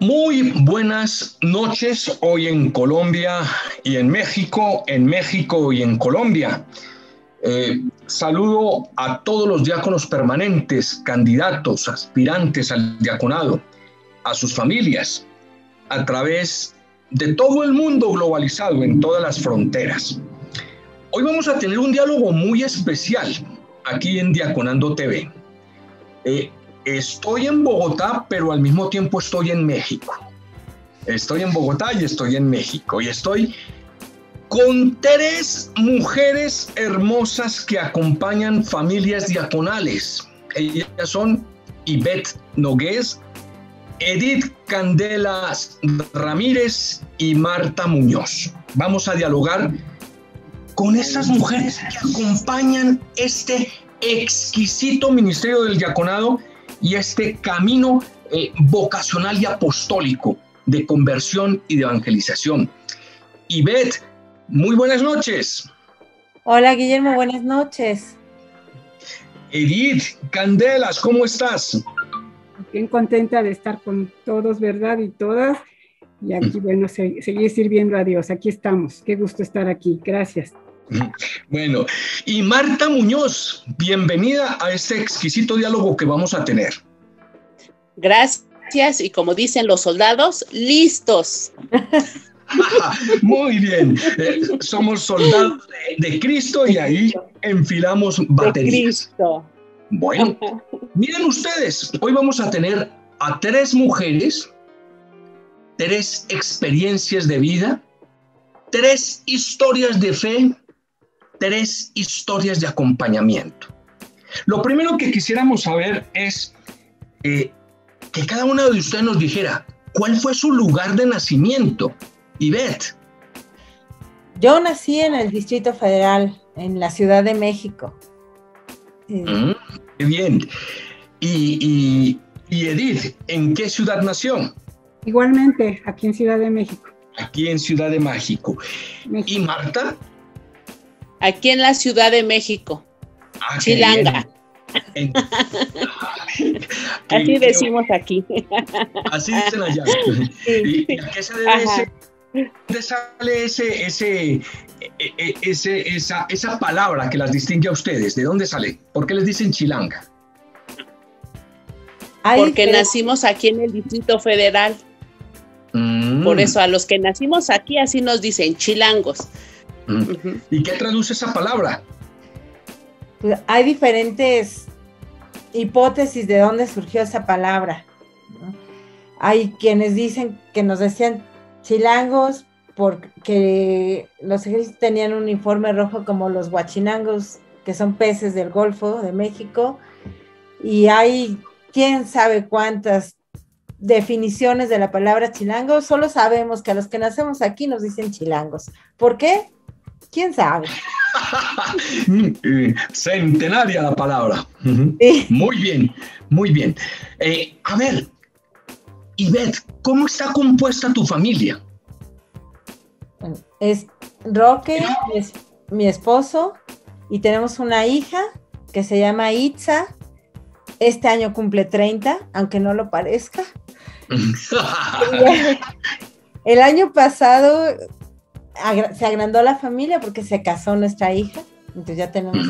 Muy buenas noches hoy en Colombia y en México y en Colombia. Saludo a todos los diáconos permanentes, candidatos, aspirantes al diaconado, a sus familias, a través de todo el mundo globalizado, en todas las fronteras. Hoy vamos a tener un diálogo muy especial aquí en Diaconando TV. Estoy en Bogotá, pero al mismo tiempo estoy en México. Estoy en Bogotá y estoy en México. Y estoy con tres mujeres hermosas que acompañan familias diaconales. Ellas son Ivette Nogués, Edith Candelas Ramírez y Marta Muñoz. Vamos a dialogar con estas mujeres que acompañan este exquisito ministerio del diaconado y este camino vocacional y apostólico de conversión y de evangelización. Ivette, muy buenas noches. Hola, Guillermo, buenas noches. Edith Candelas, ¿cómo estás? Bien contenta de estar con todos, ¿verdad? Y todas. Y aquí, bueno, seguir sirviendo a Dios. Aquí estamos. Qué gusto estar aquí. Gracias. Bueno, y Marta Muñoz, bienvenida a este exquisito diálogo que vamos a tener. Gracias, y como dicen los soldados, listos. Muy bien, somos soldados de Cristo y ahí enfilamos baterías. De Cristo. Bueno, miren ustedes, hoy vamos a tener a tres mujeres, tres experiencias de vida, tres historias de fe, tres historias de acompañamiento. Lo primero que quisiéramos saber es que cada una de ustedes nos dijera cuál fue su lugar de nacimiento. Ivette. Yo nací en el Distrito Federal, en la Ciudad de México. Qué bien. Y Edith, ¿en qué ciudad nació? Igualmente, aquí en Ciudad de México. Aquí en Ciudad de México. ¿Y Marta? Aquí en la Ciudad de México. Chilanga. Así decimos aquí. Así dicen allá. ¿Y a qué se debe ¿dónde sale esa palabra que las distingue a ustedes? ¿De dónde sale? ¿Por qué les dicen chilanga? Porque nacimos aquí en el Distrito Federal. Por eso a los que nacimos aquí así nos dicen chilangos. ¿Y qué traduce esa palabra? Pues hay diferentes hipótesis de dónde surgió esa palabra, ¿no? Hay quienes dicen que nos decían chilangos porque los ejércitos tenían un uniforme rojo como los huachinangos, que son peces del Golfo de México, y hay quién sabe cuántas definiciones de la palabra chilango. Solo sabemos que a los que nacemos aquí nos dicen chilangos. ¿Por qué? ¿Quién sabe? Centenaria la palabra. Sí. Muy bien, muy bien. A ver, Ivette, ¿cómo está compuesta tu familia? Es Roque, es mi esposo, y tenemos una hija que se llama Itza. Este año cumple 30, aunque no lo parezca. El año pasado se agrandó la familia porque se casó nuestra hija. Entonces ya tenemos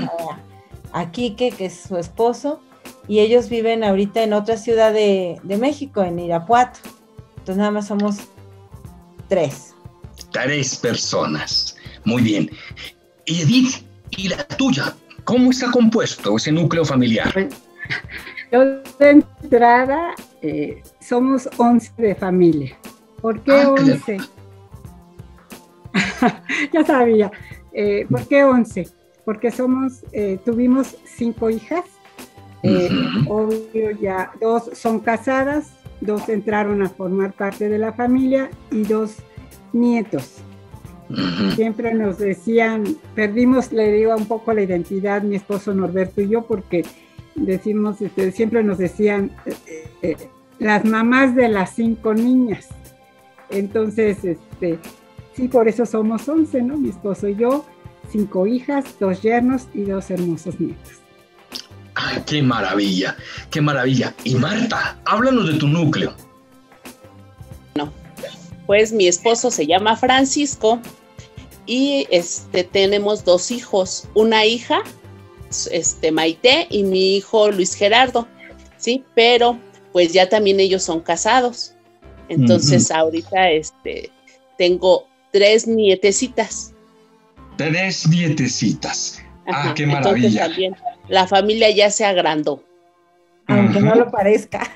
a Quique, que es su esposo, y ellos viven ahorita en otra ciudad de México, en Irapuato. Entonces nada más somos tres. Tres personas. Muy bien. Y Edith, ¿y la tuya? ¿Cómo está compuesto ese núcleo familiar? Yo de entrada somos 11 de familia. ¿Por qué 11? Ya sabía. ¿Por qué 11? Porque tuvimos 5 hijas. Obvio, ya 2 son casadas, 2 entraron a formar parte de la familia y 2 nietos. Siempre nos decían, perdimos, le digo, un poco la identidad, mi esposo Norberto y yo, porque decimos, siempre nos decían las mamás de las 5 niñas. Entonces, sí, por eso somos 11, ¿no? Mi esposo y yo, 5 hijas, 2 yernos y 2 hermosos nietos. ¡Ay, qué maravilla! ¡Qué maravilla! Y Marta, háblanos de tu núcleo. Pues mi esposo se llama Francisco y tenemos 2 hijos, una hija, Maite, y mi hijo Luis Gerardo, ¿sí? Pero pues ya también ellos son casados. Entonces ahorita tengo 3 nietecitas. 3 nietecitas. Ajá, qué maravilla. Entonces también la familia ya se agrandó. Aunque no lo parezca.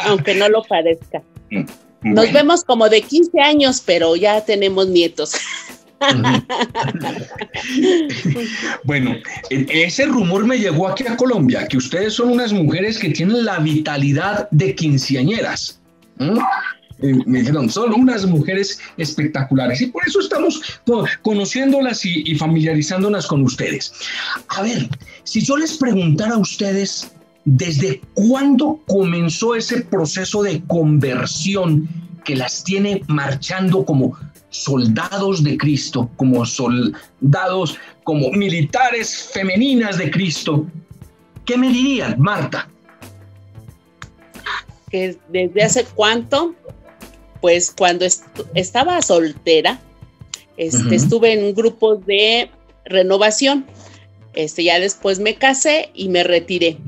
Aunque no lo parezca. Nos vemos como de 15 años, pero ya tenemos nietos. Bueno, ese rumor me llegó aquí a Colombia, que ustedes son unas mujeres que tienen la vitalidad de quinceañeras. Me dijeron, son unas mujeres espectaculares y por eso estamos conociéndolas y familiarizándonos con ustedes. A ver, si yo les preguntara a ustedes, ¿desde cuándo comenzó ese proceso de conversión que las tiene marchando como soldados de Cristo, como soldados, como militares femeninas de Cristo? ¿Qué me dirían, Marta? ¿Que desde hace cuánto? Pues cuando estaba soltera, estuve en un grupo de renovación. Ya después me casé y me retiré.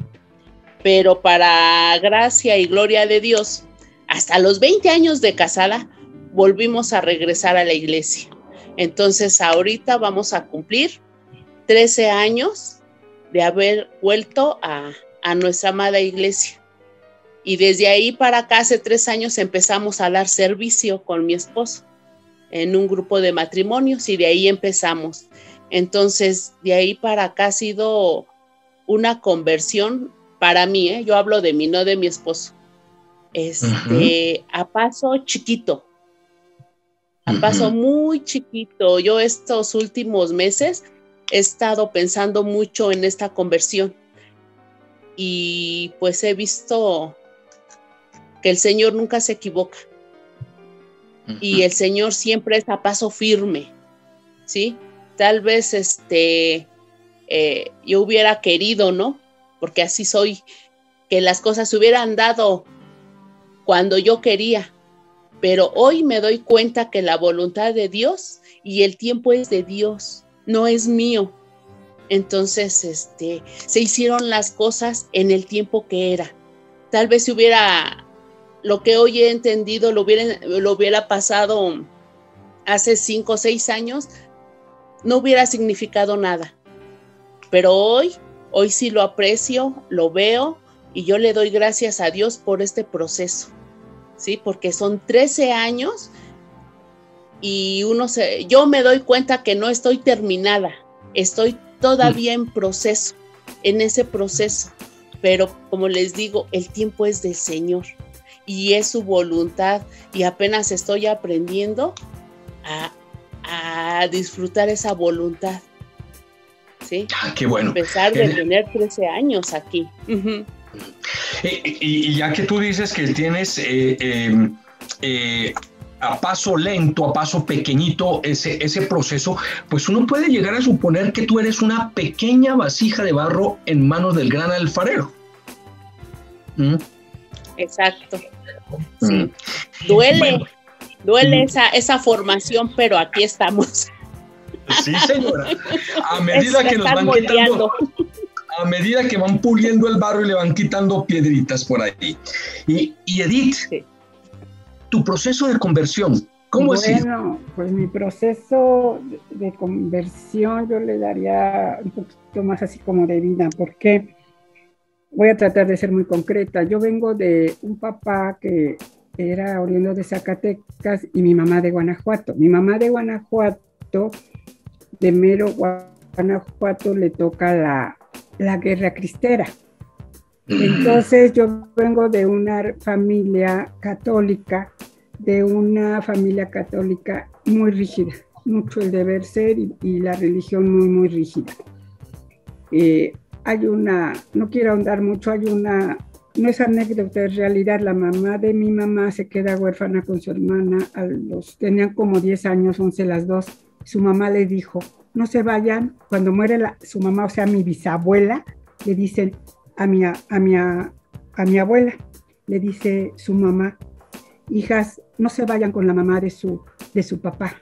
Pero para gracia y gloria de Dios, hasta los 20 años de casada, volvimos a regresar a la iglesia. Entonces ahorita vamos a cumplir 13 años de haber vuelto a nuestra amada iglesia. Y desde ahí para acá, hace 3 años, empezamos a dar servicio con mi esposo en un grupo de matrimonios y de ahí empezamos. Entonces, de ahí para acá ha sido una conversión para mí, yo hablo de mí, no de mi esposo, a paso chiquito, a paso muy chiquito. Yo estos últimos meses he estado pensando mucho en esta conversión y pues he visto que el Señor nunca se equivoca y el Señor siempre es a paso firme, ¿sí? Tal vez yo hubiera querido, ¿no? Porque así soy, que las cosas se hubieran dado cuando yo quería, pero hoy me doy cuenta que la voluntad de Dios y el tiempo es de Dios, no es mío. Entonces, se hicieron las cosas en el tiempo que era. Tal vez si hubiera, lo que hoy he entendido, lo hubiera pasado hace 5 o 6 años, no hubiera significado nada. Pero hoy sí lo aprecio, lo veo y yo le doy gracias a Dios por este proceso, ¿sí? Porque son 13 años y yo me doy cuenta que no estoy terminada, estoy todavía en proceso, en ese proceso, pero como les digo, el tiempo es del Señor y es su voluntad y apenas estoy aprendiendo a disfrutar esa voluntad. ¿Sí? Qué bueno. A pesar de tener 13 años aquí. Y ya que tú dices que tienes a paso lento, a paso pequeñito ese proceso, pues uno puede llegar a suponer que tú eres una pequeña vasija de barro en manos del gran alfarero. Exacto. Sí. Duele esa formación, pero aquí estamos. Sí, señora. A medida que nos van quitando, a medida que van puliendo el barro y le van quitando piedritas por ahí. Y Edith, sí, tu proceso de conversión, ¿cómo ha sido? Bueno, pues mi proceso de conversión yo le daría un poquito más así como de vida, porque voy a tratar de ser muy concreta. Yo vengo de un papá que era oriundo de Zacatecas y mi mamá de Guanajuato. Mi mamá de Guanajuato, de mero Guanajuato, le toca la guerra cristera. Entonces yo vengo de una familia católica, muy rígida, mucho el deber ser y la religión muy, muy rígida. No quiero ahondar mucho, no es anécdota, es realidad. La mamá de mi mamá se queda huérfana con su hermana, tenían como 10 años, 11 las dos. Su mamá le dijo, no se vayan. Cuando muere su mamá, o sea, mi bisabuela, le dicen a mi abuela, le dice su mamá, hijas, no se vayan con la mamá de su papá,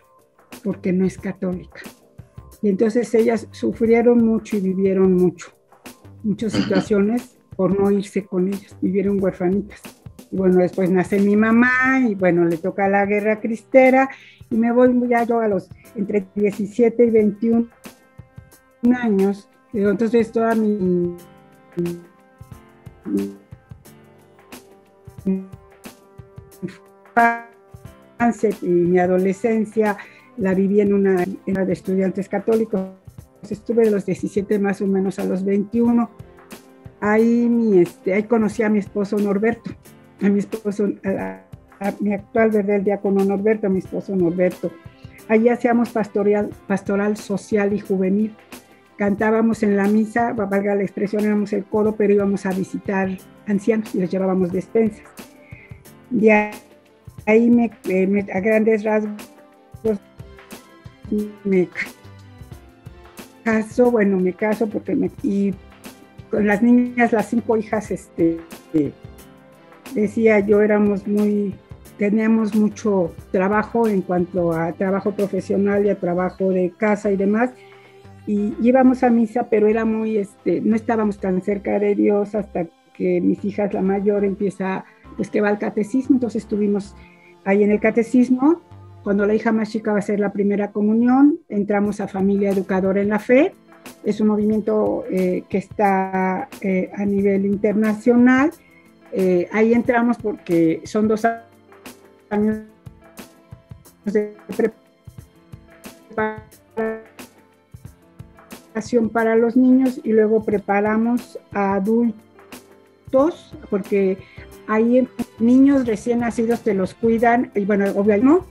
porque no es católica. Y entonces ellas sufrieron mucho y vivieron muchas situaciones por no irse con ellas, vivieron huerfanitas. Y bueno, después nace mi mamá y bueno, le toca la guerra cristera y me voy ya yo a los entre 17 y 21 años. Entonces toda mi infancia y mi adolescencia la viví en una de estudiantes católicos. Estuve de los 17 más o menos a los 21. Ahí conocí a mi esposo Norberto, a mi actual, ¿verdad? El diácono Norberto, a mi esposo Norberto. Allí hacíamos pastoral social y juvenil. Cantábamos en la misa, valga la expresión, éramos el coro, pero íbamos a visitar ancianos y les llevábamos despensas. De ahí a grandes rasgos me caso porque y con las niñas, las 5 hijas, decía yo, teníamos mucho trabajo en cuanto a trabajo profesional y a trabajo de casa y demás, y íbamos a misa, pero era no estábamos tan cerca de Dios hasta que mis hijas, la mayor, empieza, pues que va al catecismo. Entonces estuvimos ahí en el catecismo. Cuando la hija más chica va a hacer la primera comunión, entramos a Familia Educadora en la Fe. Es un movimiento que está a nivel internacional. Ahí entramos porque son 2 años de preparación para los niños y luego preparamos a adultos, porque ahí niños recién nacidos te los cuidan, y bueno, obviamente no,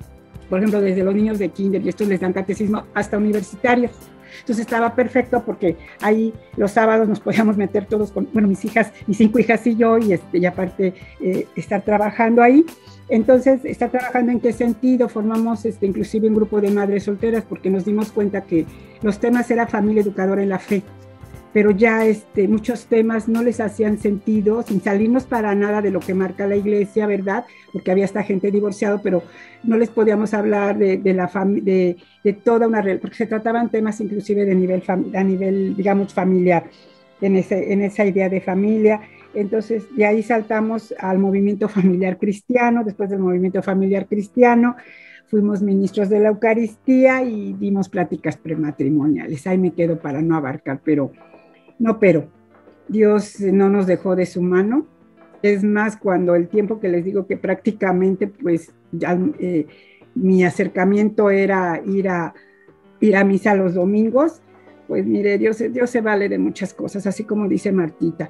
por ejemplo, desde los niños de kinder, y estos les dan catecismo hasta universitarios. Entonces estaba perfecto porque ahí los sábados nos podíamos meter todos con, bueno, mis 5 hijas y yo, y aparte estar trabajando ahí. Entonces, ¿estar trabajando en qué sentido? Formamos inclusive un grupo de madres solteras porque nos dimos cuenta que los temas era Familia Educadora en la Fe, pero ya muchos temas no les hacían sentido, sin salirnos para nada de lo que marca la iglesia, ¿verdad? Porque había esta gente divorciada, pero no les podíamos hablar de toda una relación, porque se trataban temas inclusive a nivel, digamos, familiar, en esa idea de familia. Entonces, de ahí saltamos al movimiento familiar cristiano. Después del movimiento familiar cristiano, fuimos ministros de la Eucaristía y dimos pláticas prematrimoniales. Ahí me quedo para no abarcar, pero Dios no nos dejó de su mano. Es más, cuando el tiempo que les digo que prácticamente, pues, ya, mi acercamiento era ir a misa los domingos, pues mire, Dios se vale de muchas cosas, así como dice Martita.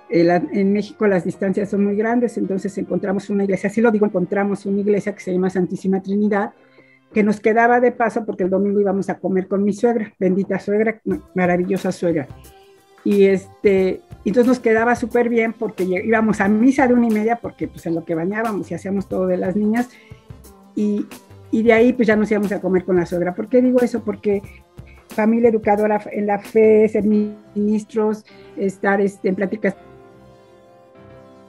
En México las distancias son muy grandes, entonces encontramos una iglesia que se llama Santísima Trinidad, que nos quedaba de paso porque el domingo íbamos a comer con mi suegra, bendita suegra, maravillosa suegra. Y entonces nos quedaba súper bien porque íbamos a misa de 1:30 porque pues en lo que bañábamos y hacíamos todo de las niñas, y de ahí pues ya nos íbamos a comer con la suegra. ¿Por qué digo eso? Porque Familia Educadora en la Fe, ser ministros, estar en pláticas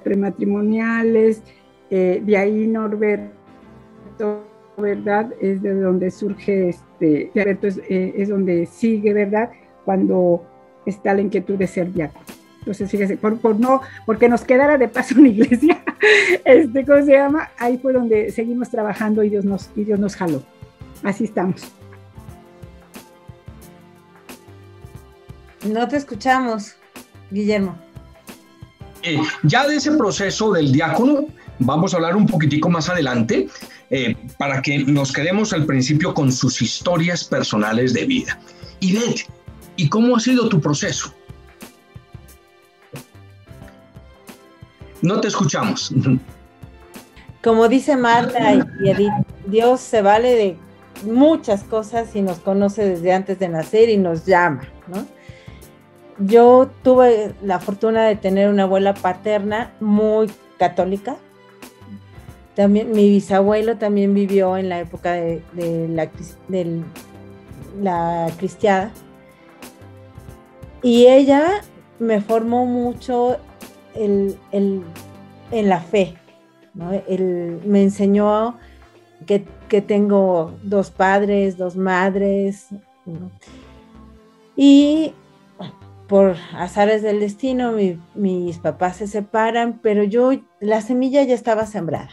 prematrimoniales, de ahí Norberto, ¿verdad? Es de donde surge, Norberto es donde sigue, ¿verdad? Cuando está la inquietud de ser diácono. Entonces, fíjese, porque nos quedara de paso una iglesia, ¿cómo se llama? Ahí fue donde seguimos trabajando y Dios nos jaló. Así estamos. No te escuchamos, Guillermo. Ya de ese proceso del diácono vamos a hablar un poquitico más adelante, para que nos quedemos al principio con sus historias personales de vida. Ivette, ¿y cómo ha sido tu proceso? No te escuchamos. Como dice Marta y Edith, Dios se vale de muchas cosas y nos conoce desde antes de nacer y nos llama, ¿no? Yo tuve la fortuna de tener una abuela paterna muy católica. También mi bisabuelo también vivió en la época de la cristiada. Y ella me formó mucho en la fe, ¿no? Él me enseñó que tengo 2 padres, 2 madres, ¿no? Y por azares del destino, mis papás se separan, pero la semilla ya estaba sembrada.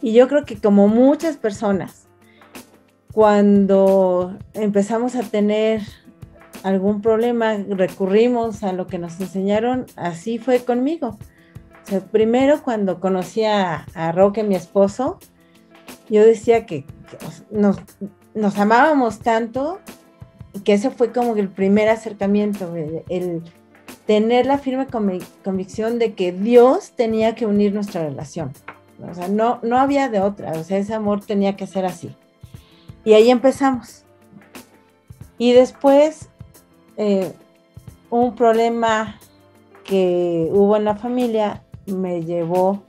Y yo creo que como muchas personas, cuando empezamos a tener algún problema, recurrimos a lo que nos enseñaron. Así fue conmigo. O sea, primero, cuando conocí a Roque, mi esposo, yo decía que nos amábamos tanto, que ese fue como el primer acercamiento, el tener la firme convicción de que Dios tenía que unir nuestra relación. O sea, no había de otra. O sea, ese amor tenía que ser así. Y ahí empezamos. Y después, un problema que hubo en la familia me llevó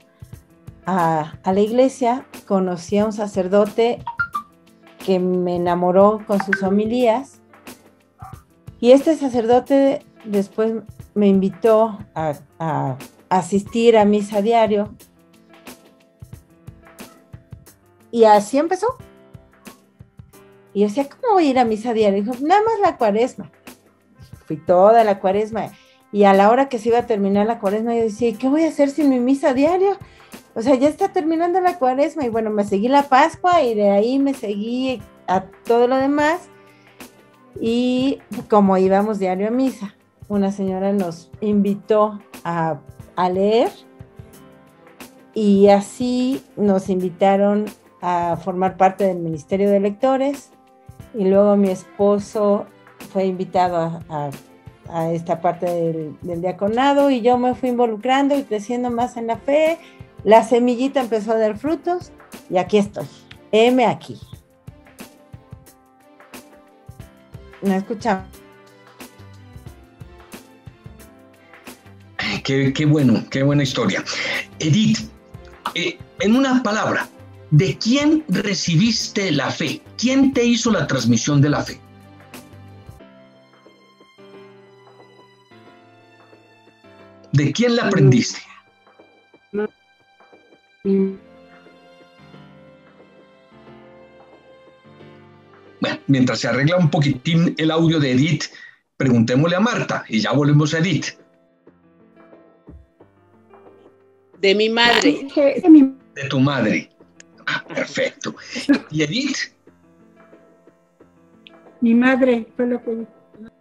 a la iglesia. Conocí a un sacerdote que me enamoró con sus homilías, y este sacerdote después me invitó a asistir a misa diario, y así empezó. Y yo decía, ¿cómo voy a ir a misa diaria? Y dijo, nada más la cuaresma. Fui toda la cuaresma, y a la hora que se iba a terminar la cuaresma, yo decía, ¿qué voy a hacer sin mi misa diaria? O sea, ya está terminando la cuaresma. Y bueno, me seguí la Pascua, y de ahí me seguí a todo lo demás. Y como íbamos diario a misa, una señora nos invitó a leer, y así nos invitaron a formar parte del ministerio de lectores. Y luego mi esposo fue invitado a esta parte del diaconado, y yo me fui involucrando y creciendo más en la fe. La semillita empezó a dar frutos, y aquí estoy, heme aquí. ¿Me escuchan? Qué bueno, qué buena historia. Edith, en una palabra, ¿de quién recibiste la fe? ¿Quién te hizo la transmisión de la fe? ¿De quién la aprendiste? Bueno, mientras se arregla un poquitín el audio de Edith, preguntémosle a Marta, y ya volvemos a Edith. De mi madre. De tu madre. Ah, perfecto. ¿Y Edith? Mi madre fue lo que...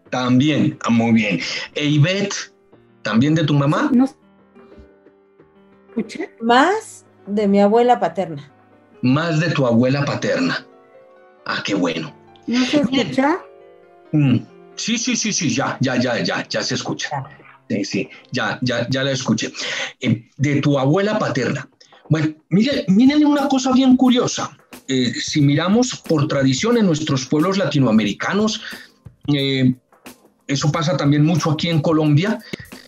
También, muy bien. ¿E Ivette? ¿También de tu mamá? ¿No escuché? Más de mi abuela paterna. Más de tu abuela paterna. Ah, qué bueno. ¿No se escucha? Sí, ya se escucha. Sí, ya la escuché. De tu abuela paterna. Bueno, miren una cosa bien curiosa. Si miramos por tradición en nuestros pueblos latinoamericanos, eso pasa también mucho aquí en Colombia.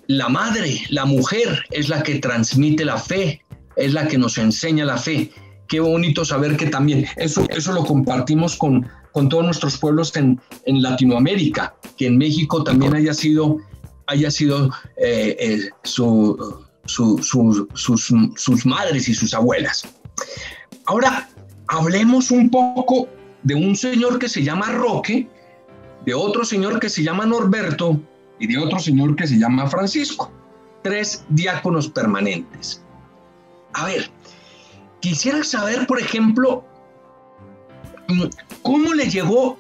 La madre, la mujer, es la que transmite la fe, es la que nos enseña la fe. Qué bonito saber que también eso lo compartimos con todos nuestros pueblos en Latinoamérica, que en México también haya sido sus madres y sus abuelas. Ahora, hablemos un poco de un señor que se llama Roque, de otro señor que se llama Norberto y de otro señor que se llama Francisco. 3 diáconos permanentes. A ver, quisiera saber, por ejemplo, ¿cómo le llegó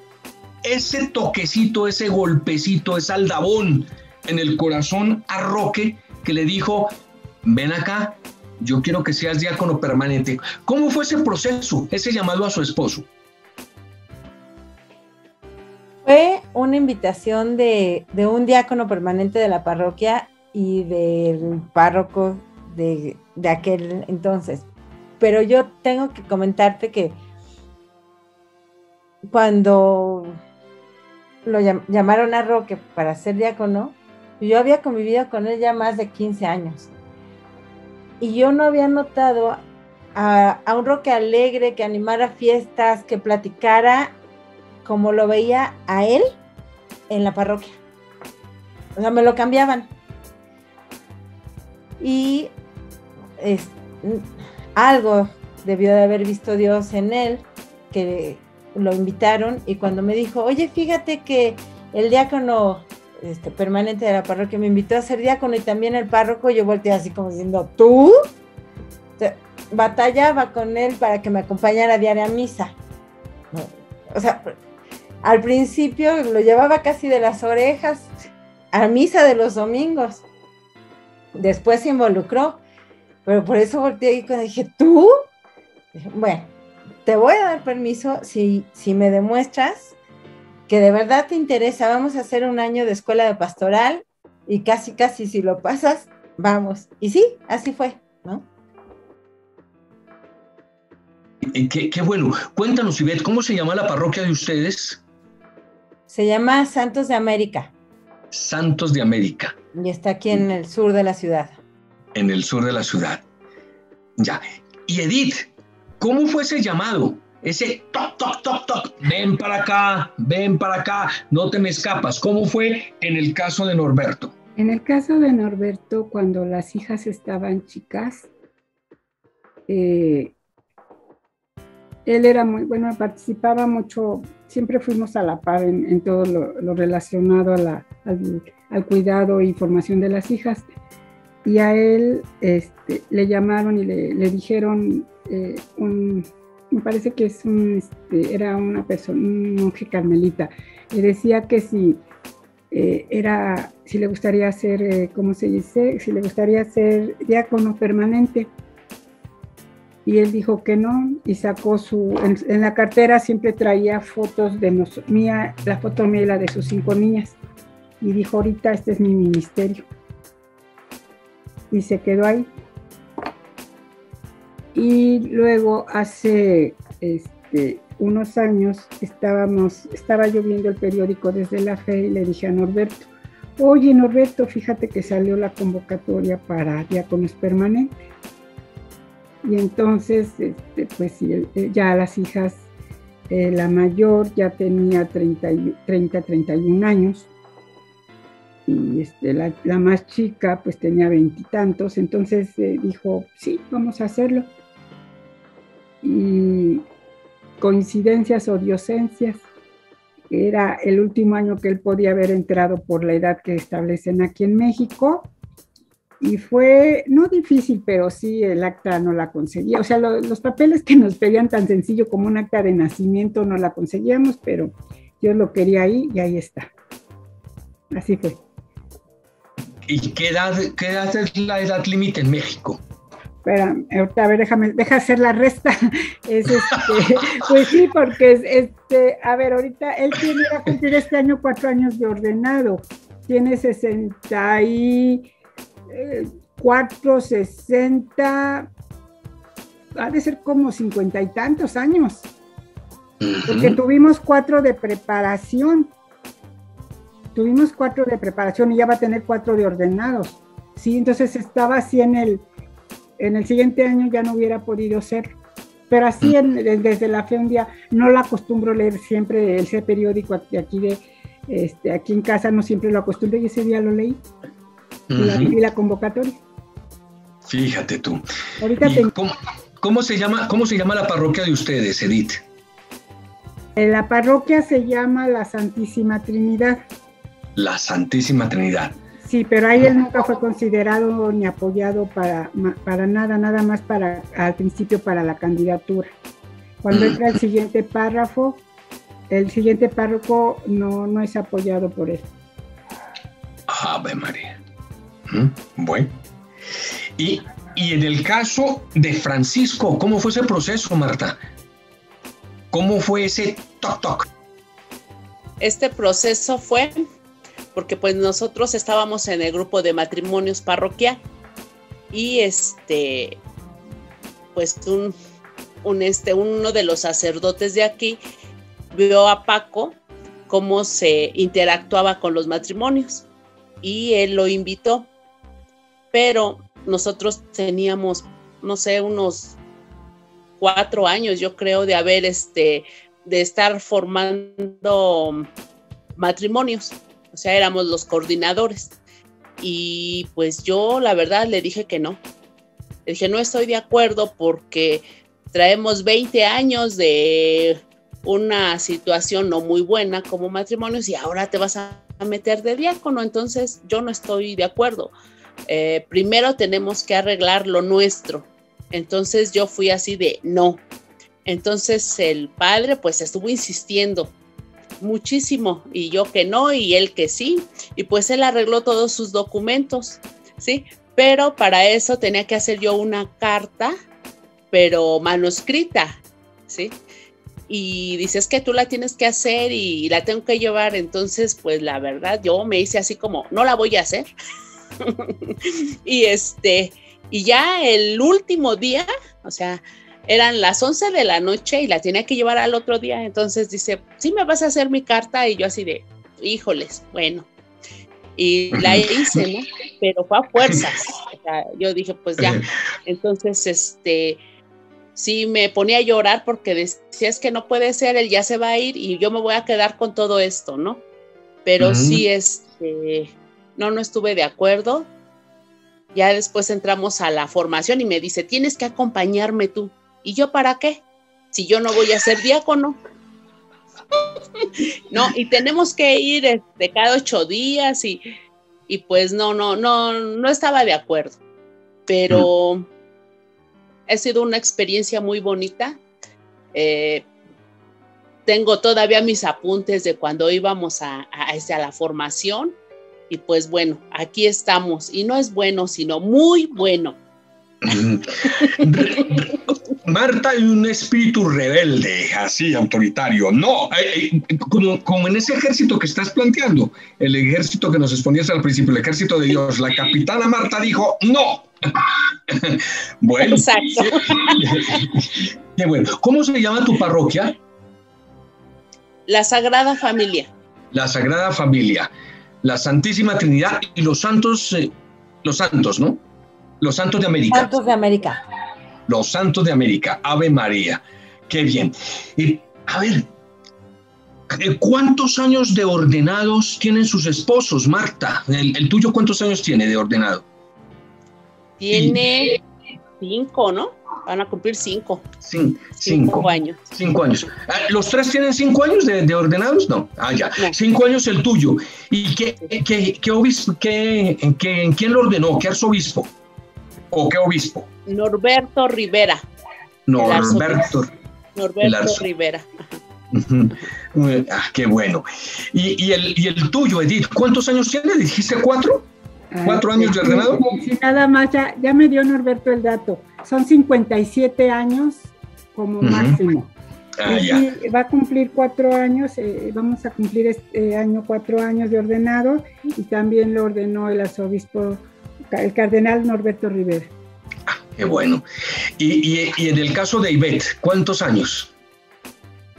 ese toquecito, ese golpecito, ese aldabón en el corazón a Roque, que le dijo, ven acá, yo quiero que seas diácono permanente? ¿Cómo fue ese proceso, ese llamado a su esposo? Fue una invitación de un diácono permanente de la parroquia y del párroco de aquel entonces. Pero yo tengo que comentarte que cuando lo llamaron a Roque para ser diácono, yo había convivido con él ya más de 15 años. Y yo no había notado a un Roque alegre, que animara fiestas, que platicara como lo veía a él en la parroquia. O sea, me lo cambiaban. Y algo debió de haber visto Dios en él, que lo invitaron, y cuando me dijo, oye, fíjate que el diácono permanente de la parroquia me invitó a ser diácono y también el párroco, yo volteé así como diciendo, ¿tú? O sea, batallaba con él para que me acompañara a diaria a misa. O sea, al principio lo llevaba casi de las orejas a misa de los domingos. Después se involucró, pero por eso volteé y cuando dije, ¿tú? Dije, bueno, te voy a dar permiso si me demuestras que de verdad te interesa. Vamos a hacer un año de escuela de pastoral y casi si lo pasas, vamos. Y sí, así fue, ¿no? Qué bueno. Cuéntanos, Ivette, ¿cómo se llama la parroquia de ustedes? Se llama Santos de América. Santos de América. Y está aquí en el sur de la ciudad. En el sur de la ciudad. Ya. Y Edith, ¿cómo fue ese llamado? Ese toc, toc, toc, toc, ven para acá, no te me escapas. ¿Cómo fue en el caso de Norberto? En el caso de Norberto, cuando las hijas estaban chicas, él era muy bueno, participaba mucho, siempre fuimos a la par en todo lo relacionado al cuidado y formación de las hijas. Y a él le llamaron y le dijeron, me parece que era una persona, un monje carmelita, le decía que si le gustaría ser, ¿cómo se dice? Si le gustaría ser diácono permanente. Y él dijo que no, y sacó en la cartera siempre traía fotos de la foto mía y la de sus 5 niñas. Y dijo, ahorita este es mi ministerio. Y se quedó ahí. Y luego hace unos años estaba yo viendo el periódico Desde la Fe y le dije a Norberto, oye Norberto, fíjate que salió la convocatoria para diáconos permanentes. Y entonces, pues sí, ya las hijas, la mayor ya tenía 31 años, y la más chica pues tenía 20 y tantos, entonces dijo, sí, vamos a hacerlo. Y coincidencias o diocencias, era el último año que él podía haber entrado por la edad que establecen aquí en México, y fue, no difícil, pero sí el acta no la conseguía. O sea, los papeles que nos pedían tan sencillo como un acta de nacimiento no la conseguíamos, pero Dios lo quería ahí y ahí está. Así fue. ¿Y qué edad es la edad límite en México? Espera, a ver, deja hacer la resta. Pues sí, porque a ver, ahorita él va a cumplir este año 4 años de ordenado. Tiene 64, 60, ha de ser como 50 y tantos años. Porque tuvimos 4 de preparación. Tuvimos 4 de preparación y ya va a tener 4 de ordenados. Sí, entonces estaba así en el siguiente año ya no hubiera podido ser. Pero así desde la fe un día, no la acostumbro leer siempre ese periódico aquí aquí en casa, no siempre lo acostumbro y ese día lo leí. Y la convocatoria. Fíjate tú. Ahorita ¿Cómo se llama la parroquia de ustedes, Edith? La parroquia se llama la Santísima Trinidad. La Santísima Trinidad. Sí, pero ahí él nunca fue considerado ni apoyado para nada más al principio para la candidatura. Cuando entra el siguiente párrafo, el siguiente párroco no es apoyado por él. Ave María. Bueno. Y en el caso de Francisco, ¿cómo fue ese proceso, Marta? ¿Cómo fue ese toc-toc? Este proceso fue porque pues nosotros estábamos en el grupo de matrimonios parroquial y pues uno de los sacerdotes de aquí vio a Paco cómo se interactuaba con los matrimonios y él lo invitó, pero nosotros teníamos, no sé, unos 4 años, yo creo, de haber de estar formando matrimonios, o sea, éramos los coordinadores y pues yo la verdad le dije que no, Le dije, no estoy de acuerdo porque traemos 20 años de una situación no muy buena como matrimonios y ahora te vas a meter de diácono, entonces yo no estoy de acuerdo. Primero tenemos que arreglar lo nuestro. Entonces yo fui así de no. Entonces el padre pues estuvo insistiendo muchísimo y yo que no y él que sí, y pues él arregló todos sus documentos, ¿sí? Pero para eso tenía que hacer yo una carta, pero manuscrita, ¿sí? Y dices que tú la tienes que hacer y la tengo que llevar, entonces pues la verdad yo me hice así como, no la voy a hacer. Y ya el último día, o sea, eran las 11 de la noche y la tenía que llevar al otro día, entonces dice, ¿sí me vas a hacer mi carta? Y yo así de, híjoles, bueno, y la hice, ¿no? Pero fue a fuerzas, o sea, yo dije, pues ya, entonces, sí me ponía a llorar porque decía, es que no puede ser, él ya se va a ir y yo me voy a quedar con todo esto, ¿no? Pero sí, no estuve de acuerdo. Ya después entramos a la formación y me dice, tienes que acompañarme tú. ¿Y yo para qué? Si yo no voy a ser diácono. No, y tenemos que ir cada 8 días y pues no estaba de acuerdo. Pero ha sido una experiencia muy bonita. Tengo todavía mis apuntes de cuando íbamos a la formación. Y pues bueno, aquí estamos. Y no es bueno, sino muy bueno. Marta es un espíritu rebelde, así, autoritario. No, como en ese ejército que estás planteando, el ejército que nos exponías al principio, el ejército de Dios, la capitana Marta dijo, no. Bueno. Exacto. Qué bueno. ¿Cómo se llama tu parroquia? La Sagrada Familia. La Sagrada Familia. La Santísima Trinidad y los santos, ¿no? Los santos de América. Santos de América. Los santos de América. Ave María. Qué bien. A ver, ¿cuántos años de ordenados tienen sus esposos, Marta? ¿El tuyo cuántos años tiene de ordenado? Tiene 5, ¿no? Van a cumplir 5. 5 años. 5 años. ¿Los tres tienen 5 años de ordenados? No. Ya. No. 5 años el tuyo. ¿Y qué obispo, quién lo ordenó? ¿Qué arzobispo? ¿O qué obispo? Norberto Rivera. Norberto Rivera. Qué bueno. ¿Y el tuyo, Edith? ¿Cuántos años tiene? ¿Dijiste 4? ¿4 años de ordenado? Sí, nada más, ya me dio Norberto el dato. Son 57 años como máximo. Y va a cumplir 4 años, vamos a cumplir este año 4 años de ordenado, y también lo ordenó el arzobispo, el cardenal Norberto Rivera. Qué bueno. Y en el caso de Ivette, ¿cuántos años?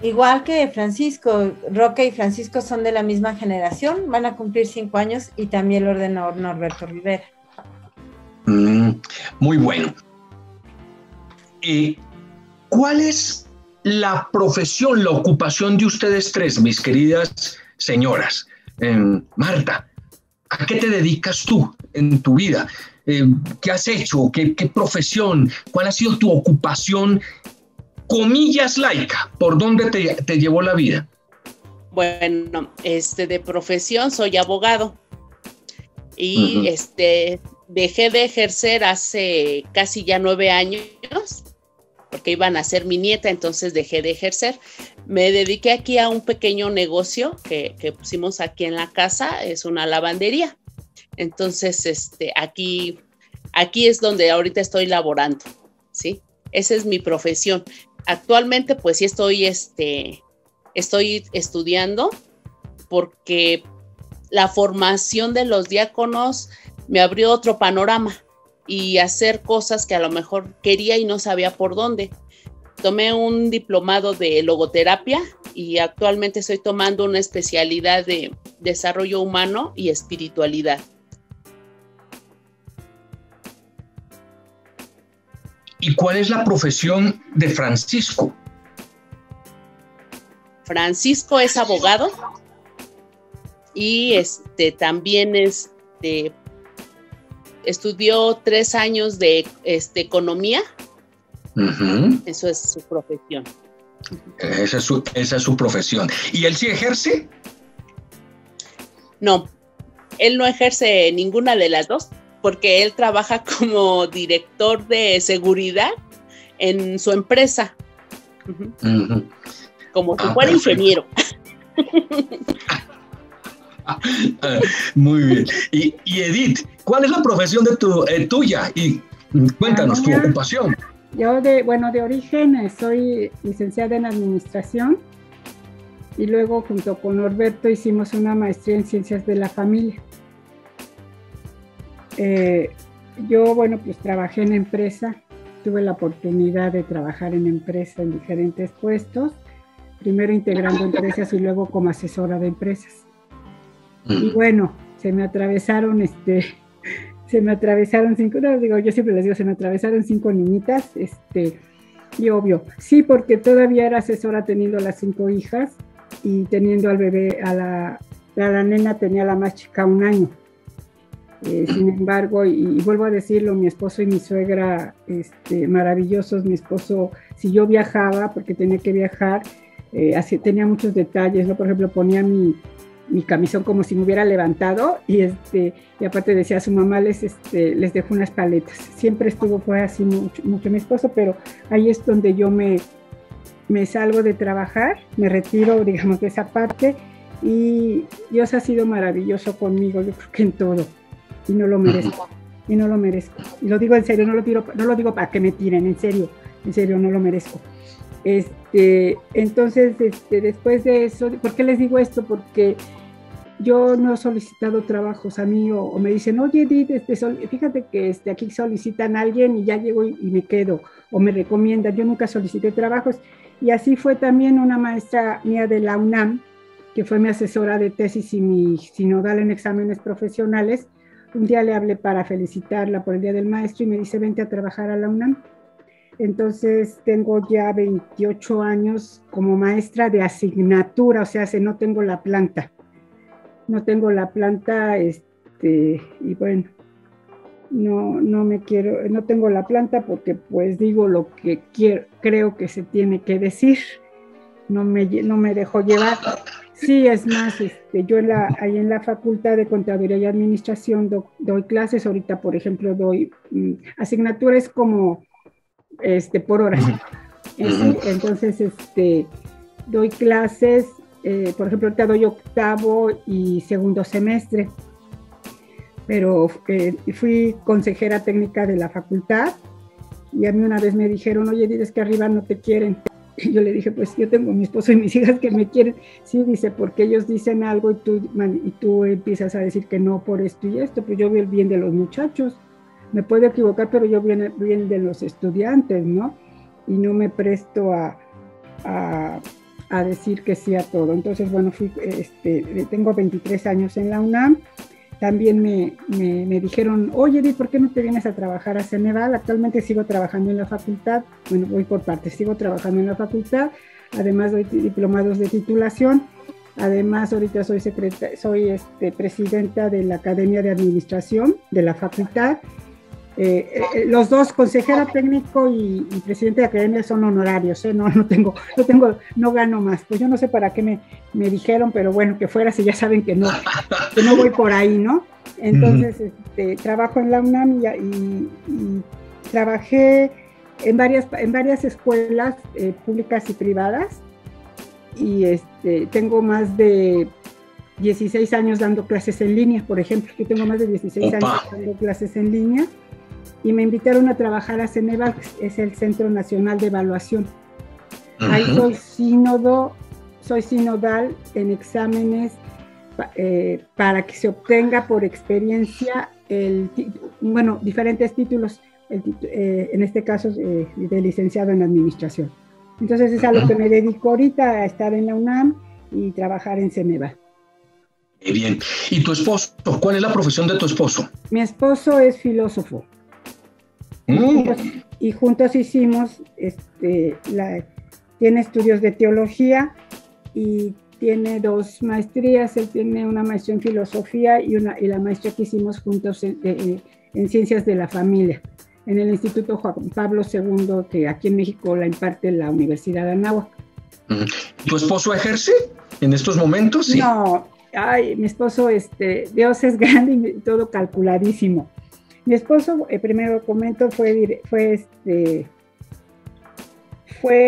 Igual que Francisco, Roque y Francisco son de la misma generación, van a cumplir 5 años y también lo ordenó Norberto Rivera. Muy bueno. ¿Cuál es la profesión, la ocupación de ustedes tres, mis queridas señoras? Marta, ¿a qué te dedicas tú en tu vida? ¿Qué has hecho? ¿Qué profesión? ¿Cuál ha sido tu ocupación, comillas, laica? ¿Por dónde te llevó la vida? Bueno, de profesión soy abogado y dejé de ejercer hace casi ya 9 años porque iban a ser mi nieta, entonces dejé de ejercer. Me dediqué aquí a un pequeño negocio que pusimos aquí en la casa, es una lavandería. Entonces, aquí es donde ahorita estoy laborando, ¿sí? Esa es mi profesión. Actualmente, pues sí estoy estudiando porque la formación de los diáconos me abrió otro panorama y hacer cosas que a lo mejor quería y no sabía por dónde. Tomé un diplomado de logoterapia y actualmente estoy tomando una especialidad de desarrollo humano y espiritualidad. ¿Y cuál es la profesión de Francisco? Francisco es abogado y también estudió 3 años de economía. Ujú. Eso es su profesión. Esa es su profesión. ¿Y él sí ejerce? No, él no ejerce ninguna de las dos, porque él trabaja como director de seguridad en su empresa. Ujú. Ujú. Como si Ah, fuera perfecto. ingeniero. Muy bien. Y Edith, ¿cuál es la profesión de tuya? Y cuéntanos tu mía, ocupación. Yo de origen soy licenciada en administración y luego junto con Norberto hicimos una maestría en ciencias de la familia. Yo, pues trabajé en empresa, tuve la oportunidad de trabajar en empresa en diferentes puestos, primero integrando empresas y luego como asesora de empresas. Y bueno, se me atravesaron 5, no, digo, yo siempre les digo, se me atravesaron 5 niñitas, y obvio, sí, porque todavía era asesora teniendo las 5 hijas y teniendo al bebé, la nena tenía la más chica 1 año. Sin embargo, y vuelvo a decirlo, mi esposo y mi suegra, maravillosos. Mi esposo, si yo viajaba, porque tenía que viajar, tenía muchos detalles, ¿no? Por ejemplo, ponía mi camisón como si me hubiera levantado y aparte decía a su mamá les dejó unas paletas. Siempre fue así mucho mi esposo, pero ahí es donde yo me salgo de trabajar, me retiro, digamos, de esa parte, y Dios ha sido maravilloso conmigo, yo creo que en todo, y no lo merezco, y lo digo en serio, no lo digo para que me tiren, en serio, no lo merezco. Entonces, después de eso, ¿por qué les digo esto? Porque yo no he solicitado trabajos a mí, o me dicen, oye, Edith, fíjate que aquí solicitan a alguien y ya llego y me quedo, o me recomiendan. Yo nunca solicité trabajos, y así fue también una maestra mía de la UNAM, que fue mi asesora de tesis y mi sinodal en exámenes profesionales. Un día le hablé para felicitarla por el Día del Maestro y me dice, vente a trabajar a la UNAM. Entonces tengo ya 28 años como maestra de asignatura, o sea, no tengo la planta, y bueno, no tengo la planta porque pues digo lo que creo que se tiene que decir, no me dejo llevar. Sí, es más, yo ahí en la Facultad de Contaduría y Administración doy clases. Ahorita, por ejemplo, doy asignaturas como por horas. Sí, entonces, doy clases, por ejemplo, ahorita doy 8º y 2º semestre, pero fui consejera técnica de la facultad, y a mí una vez me dijeron, oye, dices que arriba no te quieren. Y yo le dije, pues yo tengo a mi esposo y mis hijas que me quieren. Sí, dice, porque ellos dicen algo y tú empiezas a decir que no por esto y esto, pues yo veo el bien de los muchachos. Me puedo equivocar, pero yo veo el bien de los estudiantes, ¿no? Y no me presto a decir que sí a todo. Entonces, bueno, tengo 23 años en la UNAM. También me dijeron, oye, Edith, ¿por qué no te vienes a trabajar a Ceneval? Actualmente sigo trabajando en la facultad, bueno, voy por partes, sigo trabajando en la facultad, además doy diplomados de titulación, además ahorita soy presidenta de la Academia de Administración de la facultad. Los dos, consejera técnico y presidente de academia, son honorarios, no gano más. Pues yo no sé para qué me dijeron, pero bueno, que fuera, si ya saben que no voy por ahí, ¿no? Entonces, trabajo en la UNAM y trabajé en varias escuelas públicas y privadas, y tengo más de 16 años dando clases en línea, por ejemplo. Yo tengo más de 16 años dando clases en línea. Y me invitaron a trabajar a Ceneval, que es el Centro Nacional de Evaluación. Ahí soy sinodal en exámenes para que se obtenga por experiencia diferentes títulos, en este caso de licenciado en administración. Entonces es a lo que me dedico ahorita, a estar en la UNAM y trabajar en Ceneval. Bien. ¿Y tu esposo? ¿Cuál es la profesión de tu esposo? Mi esposo es filósofo. Y juntos hicimos, tiene estudios de teología y tiene 2 maestrías. Él tiene una maestría en filosofía y la maestría que hicimos juntos en en Ciencias de la Familia, en el Instituto Juan Pablo II, que aquí en México la imparte la Universidad de Anáhuac. ¿Tu esposo ejerce en estos momentos? Sí. No, ay, mi esposo, Dios es grande y todo calculadísimo. Mi esposo, primero comento, fue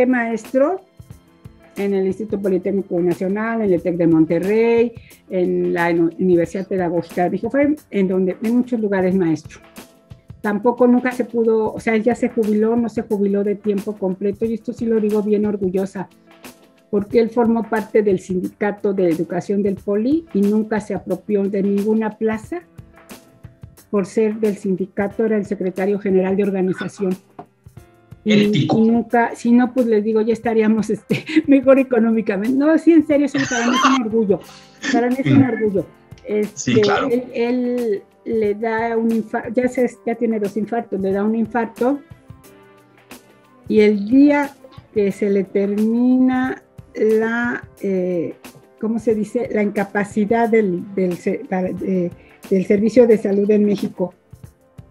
maestro en el Instituto Politécnico Nacional, en el TEC de Monterrey, en la Universidad Pedagógica de México, fue en muchos lugares maestro. Tampoco nunca se pudo, o sea, él ya se jubiló, no se jubiló de tiempo completo, y esto sí lo digo bien orgullosa, porque él formó parte del sindicato de educación del Poli y nunca se apropió de ninguna plaza por ser del sindicato, era el secretario general de organización. Y nunca, si no, pues les digo, ya estaríamos mejor económicamente. No, sí, en serio, eso para mí es un orgullo. Para mí es un orgullo. Sí, claro. Él le da un infarto, ya tiene 2 infartos, le da un infarto, y el día que se le termina ¿cómo se dice? La incapacidad del Servicio de Salud en México,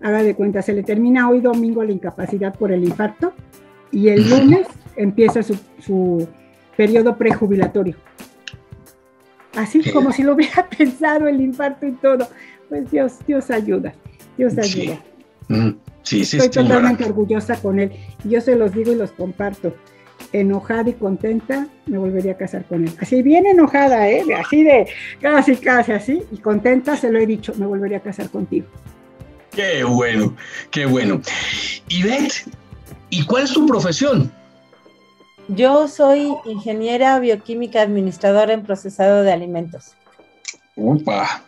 haga de cuenta, se le termina hoy domingo la incapacidad por el infarto, y el lunes empieza su periodo prejubilatorio. Así como si lo hubiera pensado el infarto y todo. Pues Dios ayuda, Dios ayuda. Sí, Estoy totalmente orgullosa con él. Yo se los digo y los comparto. Enojada y contenta, me volvería a casar con él. Así bien enojada, así de casi así, y contenta, se lo he dicho, me volvería a casar contigo. Qué bueno, qué bueno. Ivette, ¿y cuál es tu profesión? Yo soy ingeniera bioquímica administradora en procesado de alimentos. Opa,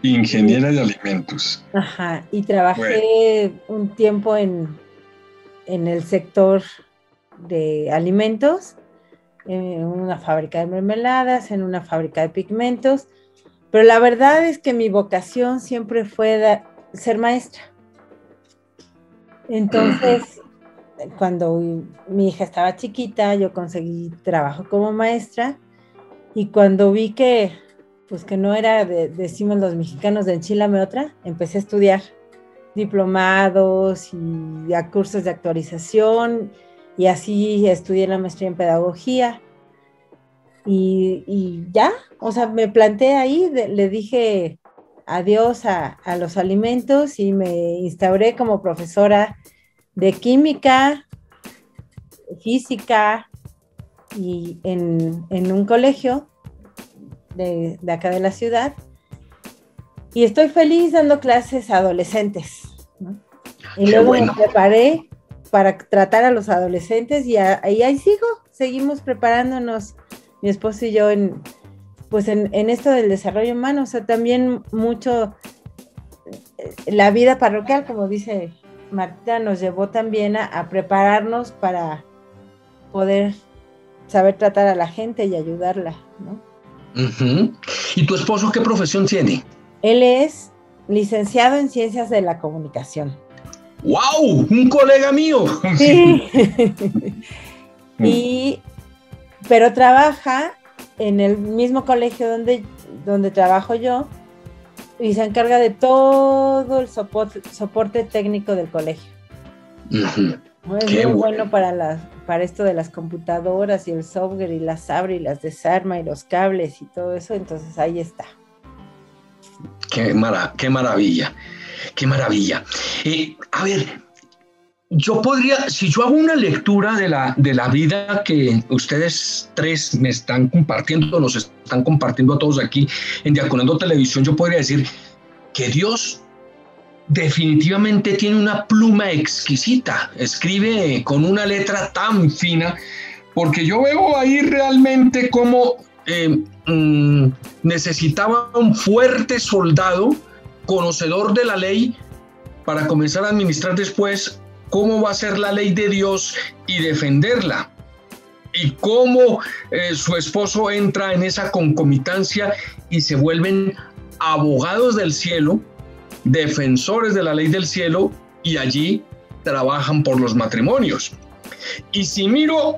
ingeniera de alimentos. Ajá, y trabajé un tiempo en el sector de alimentos, en una fábrica de mermeladas, en una fábrica de pigmentos, pero la verdad es que mi vocación siempre fue ser maestra. Entonces, cuando mi hija estaba chiquita, yo conseguí trabajo como maestra, y cuando vi que no era, decimos los mexicanos, de enchilame otra, empecé a estudiar diplomados y a cursos de actualización, y así estudié la maestría en pedagogía, y ya, o sea, me planté ahí, le dije adiós a los alimentos y me instauré como profesora de química, física, y en un colegio de acá de la ciudad, y estoy feliz dando clases a adolescentes, ¿no? Y luego me preparé para tratar a los adolescentes, y ahí seguimos preparándonos, mi esposo y yo, en esto del desarrollo humano. O sea, también mucho la vida parroquial, como dice Marta, nos llevó también a prepararnos para poder saber tratar a la gente y ayudarla, ¿no? ¿Y tu esposo qué profesión tiene? Él es licenciado en Ciencias de la Comunicación. ¡Wow! ¡Un colega mío! Sí. Pero trabaja en el mismo colegio donde trabajo yo, y se encarga de todo el soporte técnico del colegio. Es muy bueno para esto de las computadoras y el software, y las abre y las desarma, y los cables y todo eso. Entonces ahí está. Qué maravilla, qué maravilla. A ver, yo podría, si yo hago una lectura de la vida que ustedes tres nos están compartiendo a todos aquí en Diaconando Televisión, yo podría decir que Dios definitivamente tiene una pluma exquisita, escribe con una letra tan fina, porque yo veo ahí realmente cómo necesitaba un fuerte soldado, conocedor de la ley, para comenzar a administrar después cómo va a ser la ley de Dios y defenderla, y cómo su esposo entra en esa concomitancia y se vuelven abogados del cielo, defensores de la ley del cielo, y allí trabajan por los matrimonios. Y si miro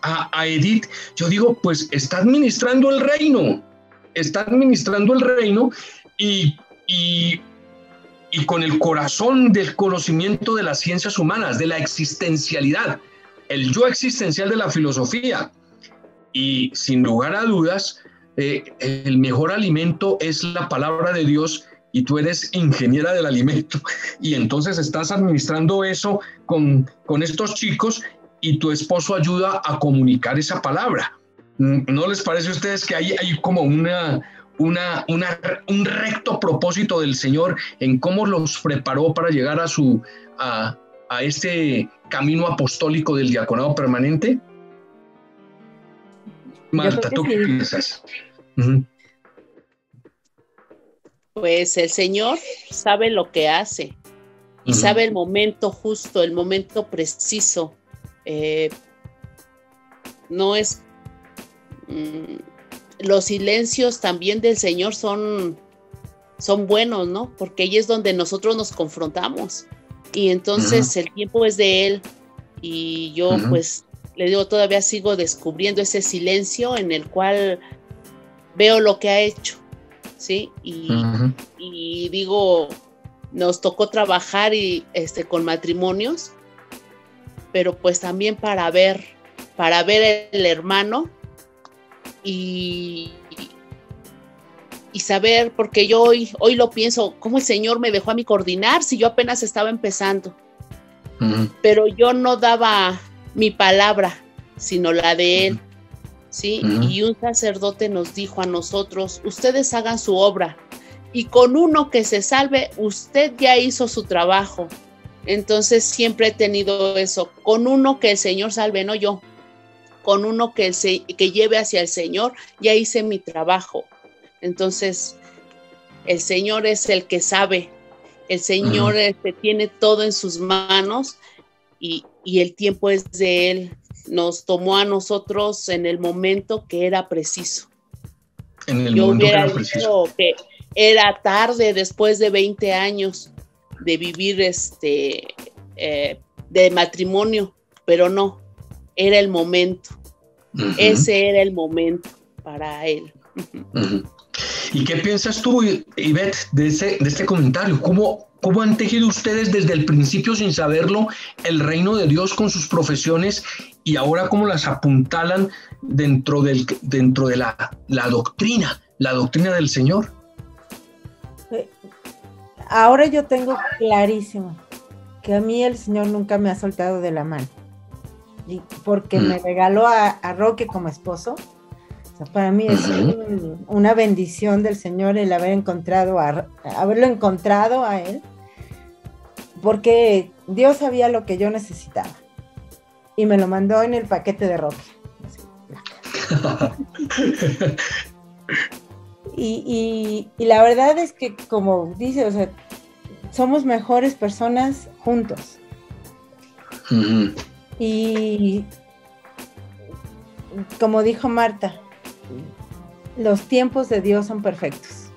a Edith, yo digo, pues está administrando el reino, y y con el corazón del conocimiento de las ciencias humanas, de la existencialidad, el yo existencial de la filosofía. Y sin lugar a dudas, el mejor alimento es la palabra de Dios, y tú eres ingeniera del alimento, y entonces estás administrando eso con estos chicos, y tu esposo ayuda a comunicar esa palabra. ¿No les parece a ustedes que hay como un recto propósito del Señor en cómo los preparó para llegar a este camino apostólico del diaconado permanente? Marta, ¿tú qué piensas? Pues el Señor sabe lo que hace y sabe el momento justo, el momento preciso. No es... los silencios también del Señor son buenos, ¿no? Porque ahí es donde nosotros nos confrontamos. Y entonces el tiempo es de Él. Y yo pues le digo, todavía sigo descubriendo ese silencio en el cual veo lo que ha hecho, ¿sí? Y digo, nos tocó trabajar con matrimonios, pero pues también para ver el hermano y saber, porque yo hoy lo pienso, cómo el Señor me dejó a mí coordinar si yo apenas estaba empezando. Pero yo no daba mi palabra, sino la de Él, ¿sí? Y un sacerdote nos dijo a nosotros, ustedes hagan su obra, y con uno que se salve, usted ya hizo su trabajo. Entonces siempre he tenido eso, con uno que el Señor salve, no yo, con uno que lleve hacia el Señor, ya hice mi trabajo. Entonces, el Señor es el que sabe, el Señor tiene todo en sus manos, y el tiempo es de Él. Nos tomó a nosotros en el momento que era preciso. Yo hubiera dicho que era tarde, después de 20 años de vivir de matrimonio, pero no, era el momento. Ese era el momento para Él. ¿Y qué piensas tú, Ivette, de este comentario? ¿Cómo han tejido ustedes desde el principio, sin saberlo, el reino de Dios con sus profesiones, y ahora cómo las apuntalan dentro de la doctrina del Señor? Ahora yo tengo clarísimo que a mí el Señor nunca me ha soltado de la mano, y porque me regaló a Roque como esposo. O sea, para mí es una bendición del Señor el haberlo encontrado a Él, porque Dios sabía lo que yo necesitaba y me lo mandó en el paquete de Roque. Y la verdad es que, como dice, o sea, somos mejores personas juntos. Y como dijo Marta, los tiempos de Dios son perfectos.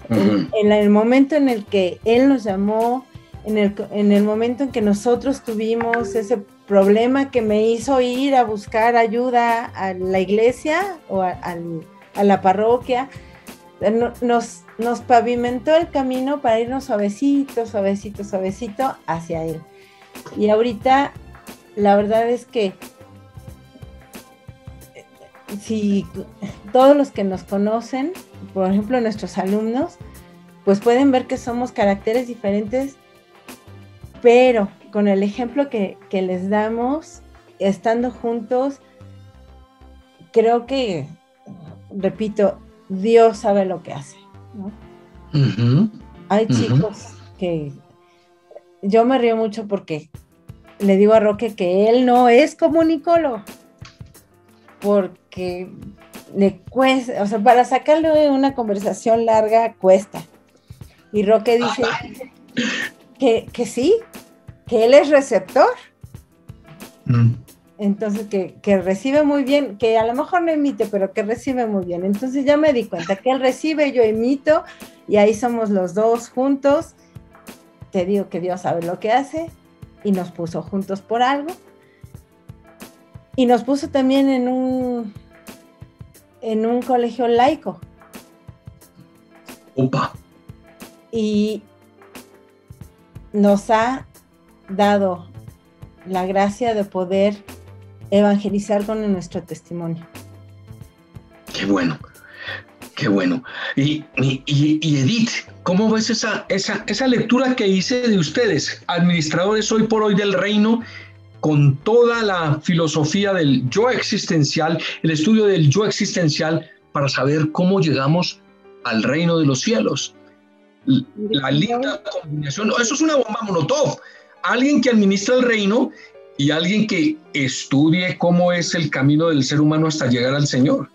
En el momento en el que Él nos llamó, en el momento en que nosotros tuvimos ese problema que me hizo ir a buscar ayuda a la iglesia o a la parroquia, nos pavimentó el camino para irnos suavecito hacia Él. Y ahorita la verdad es que si todos los que nos conocen, por ejemplo nuestros alumnos, pues pueden ver que somos caracteres diferentes, pero con el ejemplo que les damos, estando juntos, creo que, repito, Dios sabe lo que hace, ¿no? Hay chicos que yo me río mucho porque le digo a Roque que él no es comunicólogo, porque le cuesta, o sea, para sacarle una conversación larga cuesta. Y Roque dice que sí, que él es receptor. Entonces, que recibe muy bien, que a lo mejor no emite, pero que recibe muy bien. Entonces ya me di cuenta que él recibe, yo emito, y ahí somos los dos juntos. Te digo que Dios sabe lo que hace, y nos puso juntos por algo. Y nos puso también en un colegio laico. Opa. Y nos ha dado la gracia de poder evangelizar con nuestro testimonio. Qué bueno, qué bueno. Y Edith, ¿cómo ves esa lectura que hice de ustedes, administradores hoy por hoy del reino, con toda la filosofía del yo existencial, el estudio del yo existencial, para saber cómo llegamos al reino de los cielos? La linda combinación, eso es una bomba molotov. Alguien que administra el reino y alguien que estudie cómo es el camino del ser humano hasta llegar al Señor.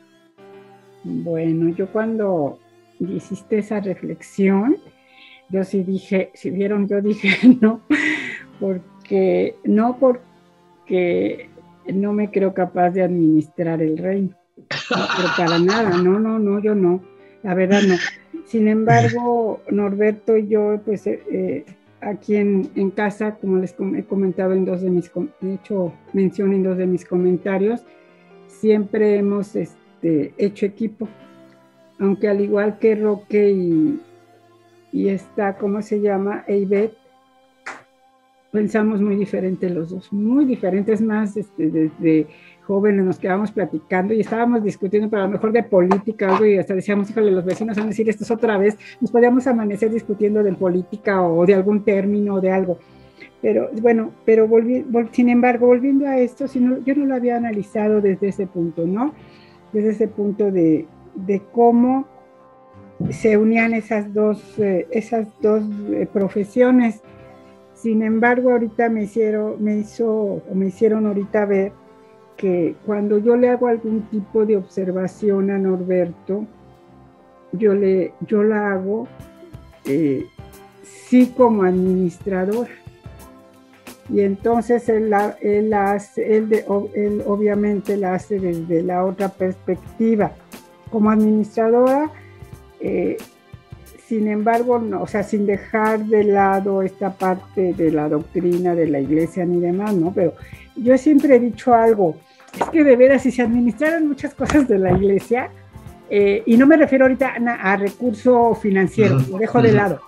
Bueno, yo cuando hiciste esa reflexión, yo sí dije, si vieron, yo dije no, porque no me creo capaz de administrar el reino, pero para nada, no, yo no, la verdad no. Sin embargo, Norberto y yo, pues aquí en casa, como les he comentado he hecho mención en 2 de mis comentarios, siempre hemos hecho equipo, aunque al igual que Roque y esta, ¿cómo se llama? Eibet, pensamos muy diferentes los dos, muy diferentes, más desde jóvenes nos quedábamos platicando y estábamos discutiendo, pero a lo mejor de política algo, y hasta decíamos, híjole, los vecinos van a decir esto es otra vez, nos podíamos amanecer discutiendo de política o de algún término o de algo. Pero bueno, sin embargo, volviendo a esto, yo no lo había analizado desde ese punto, ¿no? Desde ese punto de cómo se unían esas dos profesiones. Sin embargo, ahorita me hicieron ahorita ver que cuando yo le hago algún tipo de observación a Norberto, yo la hago sí como administradora. Y entonces él obviamente la hace desde la otra perspectiva. Como administradora, sin embargo, no, o sea, sin dejar de lado esta parte de la doctrina de la iglesia ni demás, ¿no? Pero yo siempre he dicho algo, es que de veras, si se administraran muchas cosas de la iglesia, y no me refiero ahorita a recurso financiero, lo dejo de lado.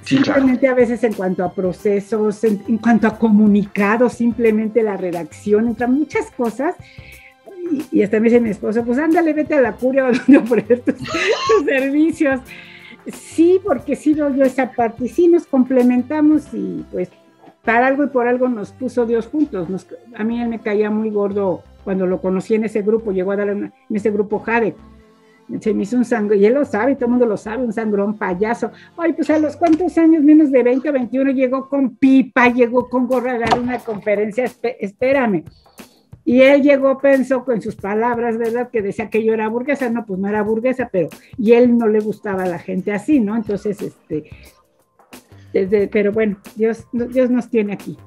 Sí, simplemente claro. A veces en cuanto a procesos, en cuanto a comunicados, simplemente la redacción, entre muchas cosas, y hasta me dice mi esposo, pues ándale, vete a la curia o donde ofrecer tus servicios. Sí, porque sí veo yo esa parte, sí nos complementamos y pues para algo y por algo nos puso Dios juntos. A mí él me caía muy gordo cuando lo conocí en ese grupo, llegó a dar en ese grupo Jade. Se me hizo un sangrón, y él lo sabe, y todo el mundo lo sabe, un sangrón payaso. Ay, pues a los cuantos años, menos de 20 o 21, llegó con pipa, llegó con gorra a dar una conferencia, espérame. Y él llegó, pensó con sus palabras, ¿verdad? Que decía que yo era burguesa, no, pues no era burguesa, y él no le gustaba a la gente así, ¿no? Entonces, pero bueno, Dios nos tiene aquí,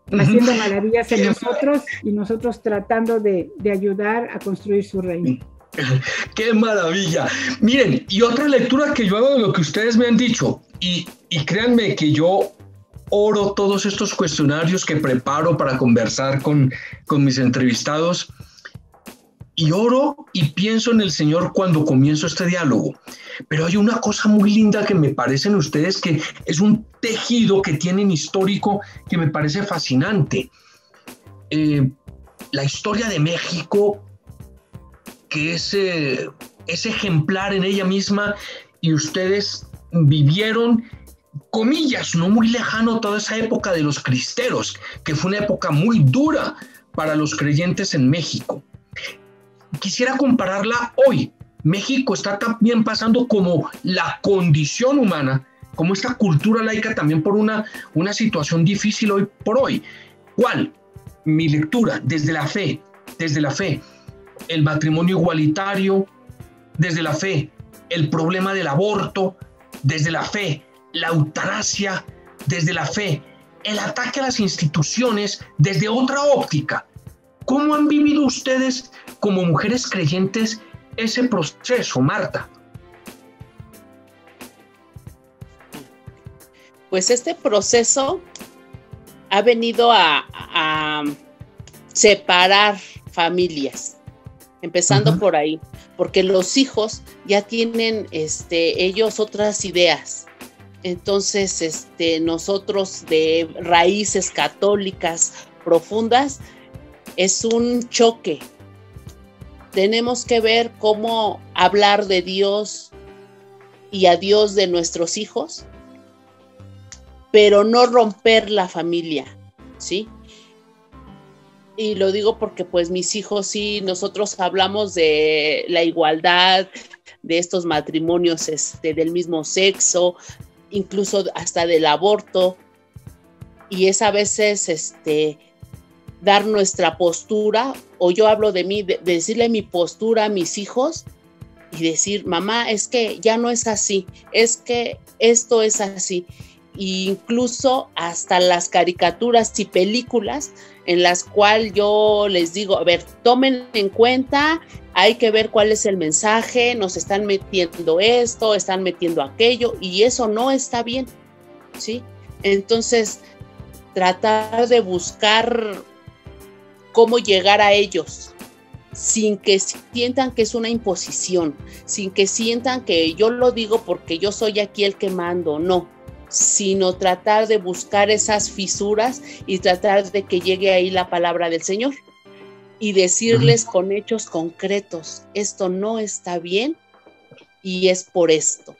haciendo maravillas en nosotros, y nosotros tratando de ayudar a construir su reino. ¡Qué maravilla! Miren, y otra lectura que yo hago de lo que ustedes me han dicho, y créanme que yo oro todos estos cuestionarios que preparo para conversar con mis entrevistados, y oro y pienso en el Señor cuando comienzo este diálogo. Pero hay una cosa muy linda que me parecen ustedes, que es un tejido que tienen histórico que me parece fascinante. La historia de México, que es ejemplar en ella misma, y ustedes vivieron, comillas, no muy lejano, toda esa época de los cristeros, que fue una época muy dura para los creyentes en México. Quisiera compararla hoy. México está también pasando como la condición humana, como esta cultura laica también por una situación difícil hoy por hoy. ¿Cuál? Mi lectura, desde la fe, el matrimonio igualitario, desde la fe, el problema del aborto, desde la fe, la eutanasia, desde la fe, el ataque a las instituciones, desde otra óptica. ¿Cómo han vivido ustedes como mujeres creyentes ese proceso, Marta? Pues este proceso ha venido a separar familias, empezando por ahí, porque los hijos ya tienen ellos otras ideas, Entonces, nosotros de raíces católicas profundas, es un choque. Tenemos que ver cómo hablar de Dios y a Dios de nuestros hijos, pero no romper la familia, ¿sí? Y lo digo porque pues mis hijos sí, nosotros hablamos de la igualdad, de estos matrimonios del mismo sexo, incluso hasta del aborto, y es a veces dar nuestra postura, o yo hablo de mí, de decirle mi postura a mis hijos y decir, mamá, es que ya no es así, es que esto es así. E incluso hasta las caricaturas y películas en las cuales yo les digo, a ver, tomen en cuenta, hay que ver cuál es el mensaje, nos están metiendo esto, están metiendo aquello, y eso no está bien, ¿sí? Entonces, tratar de buscar cómo llegar a ellos sin que sientan que es una imposición, sin que sientan que yo lo digo porque yo soy aquí el que mando, no, sino tratar de buscar esas fisuras y tratar de que llegue ahí la palabra del Señor y decirles con hechos concretos, esto no está bien y es por esto.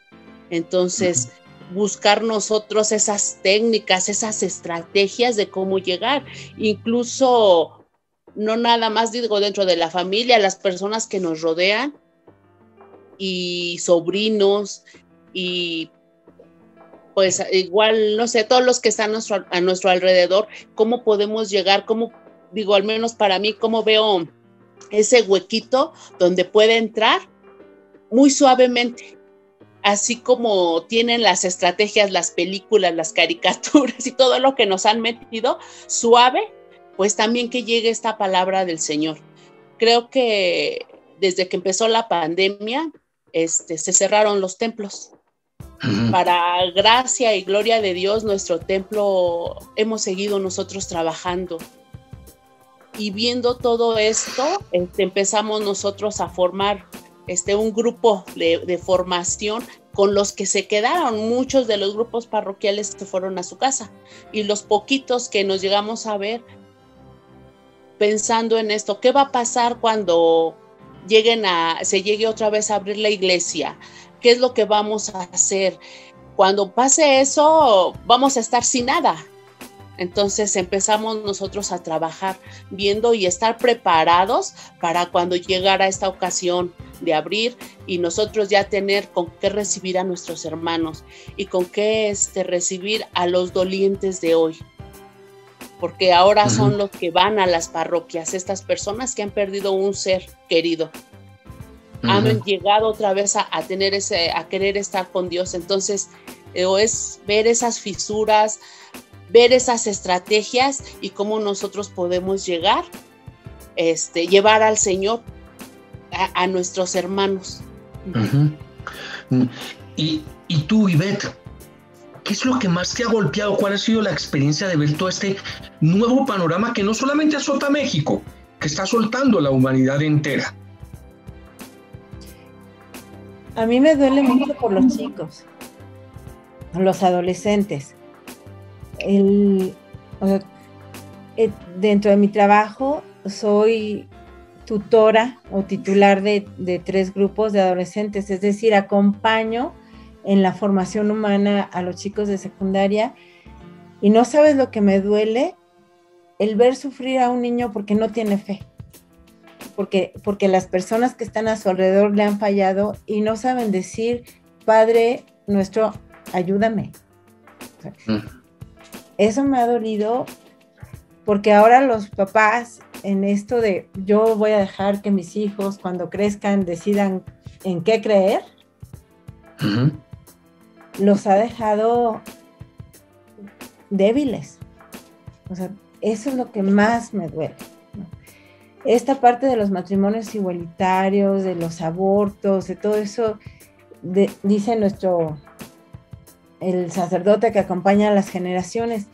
Entonces, buscar nosotros esas técnicas, esas estrategias de cómo llegar, incluso no nada más digo dentro de la familia, las personas que nos rodean y sobrinos y pues igual, no sé, todos los que están a nuestro alrededor, cómo podemos llegar, cómo, digo, al menos para mí, cómo veo ese huequito donde puede entrar muy suavemente, así como tienen las estrategias, las películas, las caricaturas y todo lo que nos han metido suave, pues también que llegue esta palabra del Señor. Creo que desde que empezó la pandemia, se cerraron los templos. Para gracia y gloria de Dios, nuestro templo hemos seguido nosotros trabajando. Y viendo todo esto, empezamos nosotros a formar un grupo de formación con los que se quedaron. Muchos de los grupos parroquiales se fueron a su casa. Y los poquitos que nos llegamos a ver, pensando en esto, ¿qué va a pasar cuando se llegue otra vez a abrir la iglesia? ¿Qué es lo que vamos a hacer? Cuando pase eso, vamos a estar sin nada. Entonces empezamos nosotros a trabajar viendo y estar preparados para cuando llegara esta ocasión de abrir y nosotros ya tener con qué recibir a nuestros hermanos y con qué recibir a los dolientes de hoy. Porque ahora son los que van a las parroquias, estas personas que han perdido un ser querido. Han llegado otra vez a tener a querer estar con Dios. Entonces, es ver esas fisuras, ver esas estrategias y cómo nosotros podemos llegar, llevar al Señor a nuestros hermanos. Y tú, Ivette, ¿qué es lo que más te ha golpeado? ¿Cuál ha sido la experiencia de ver todo este nuevo panorama que no solamente azota a México, que está azotando la humanidad entera? A mí me duele mucho por los chicos, los adolescentes. Dentro de mi trabajo soy tutora o titular de 3 grupos de adolescentes, es decir, acompaño en la formación humana a los chicos de secundaria y no sabes lo que me duele el ver sufrir a un niño porque no tiene fe. Porque las personas que están a su alrededor le han fallado y no saben decir, Padre nuestro, ayúdame. Eso me ha dolido porque ahora los papás en esto de yo voy a dejar que mis hijos cuando crezcan decidan en qué creer, los ha dejado débiles. O sea, eso es lo que más me duele. Esta parte de los matrimonios igualitarios, de los abortos, de todo eso, dice el sacerdote que acompaña a las generaciones,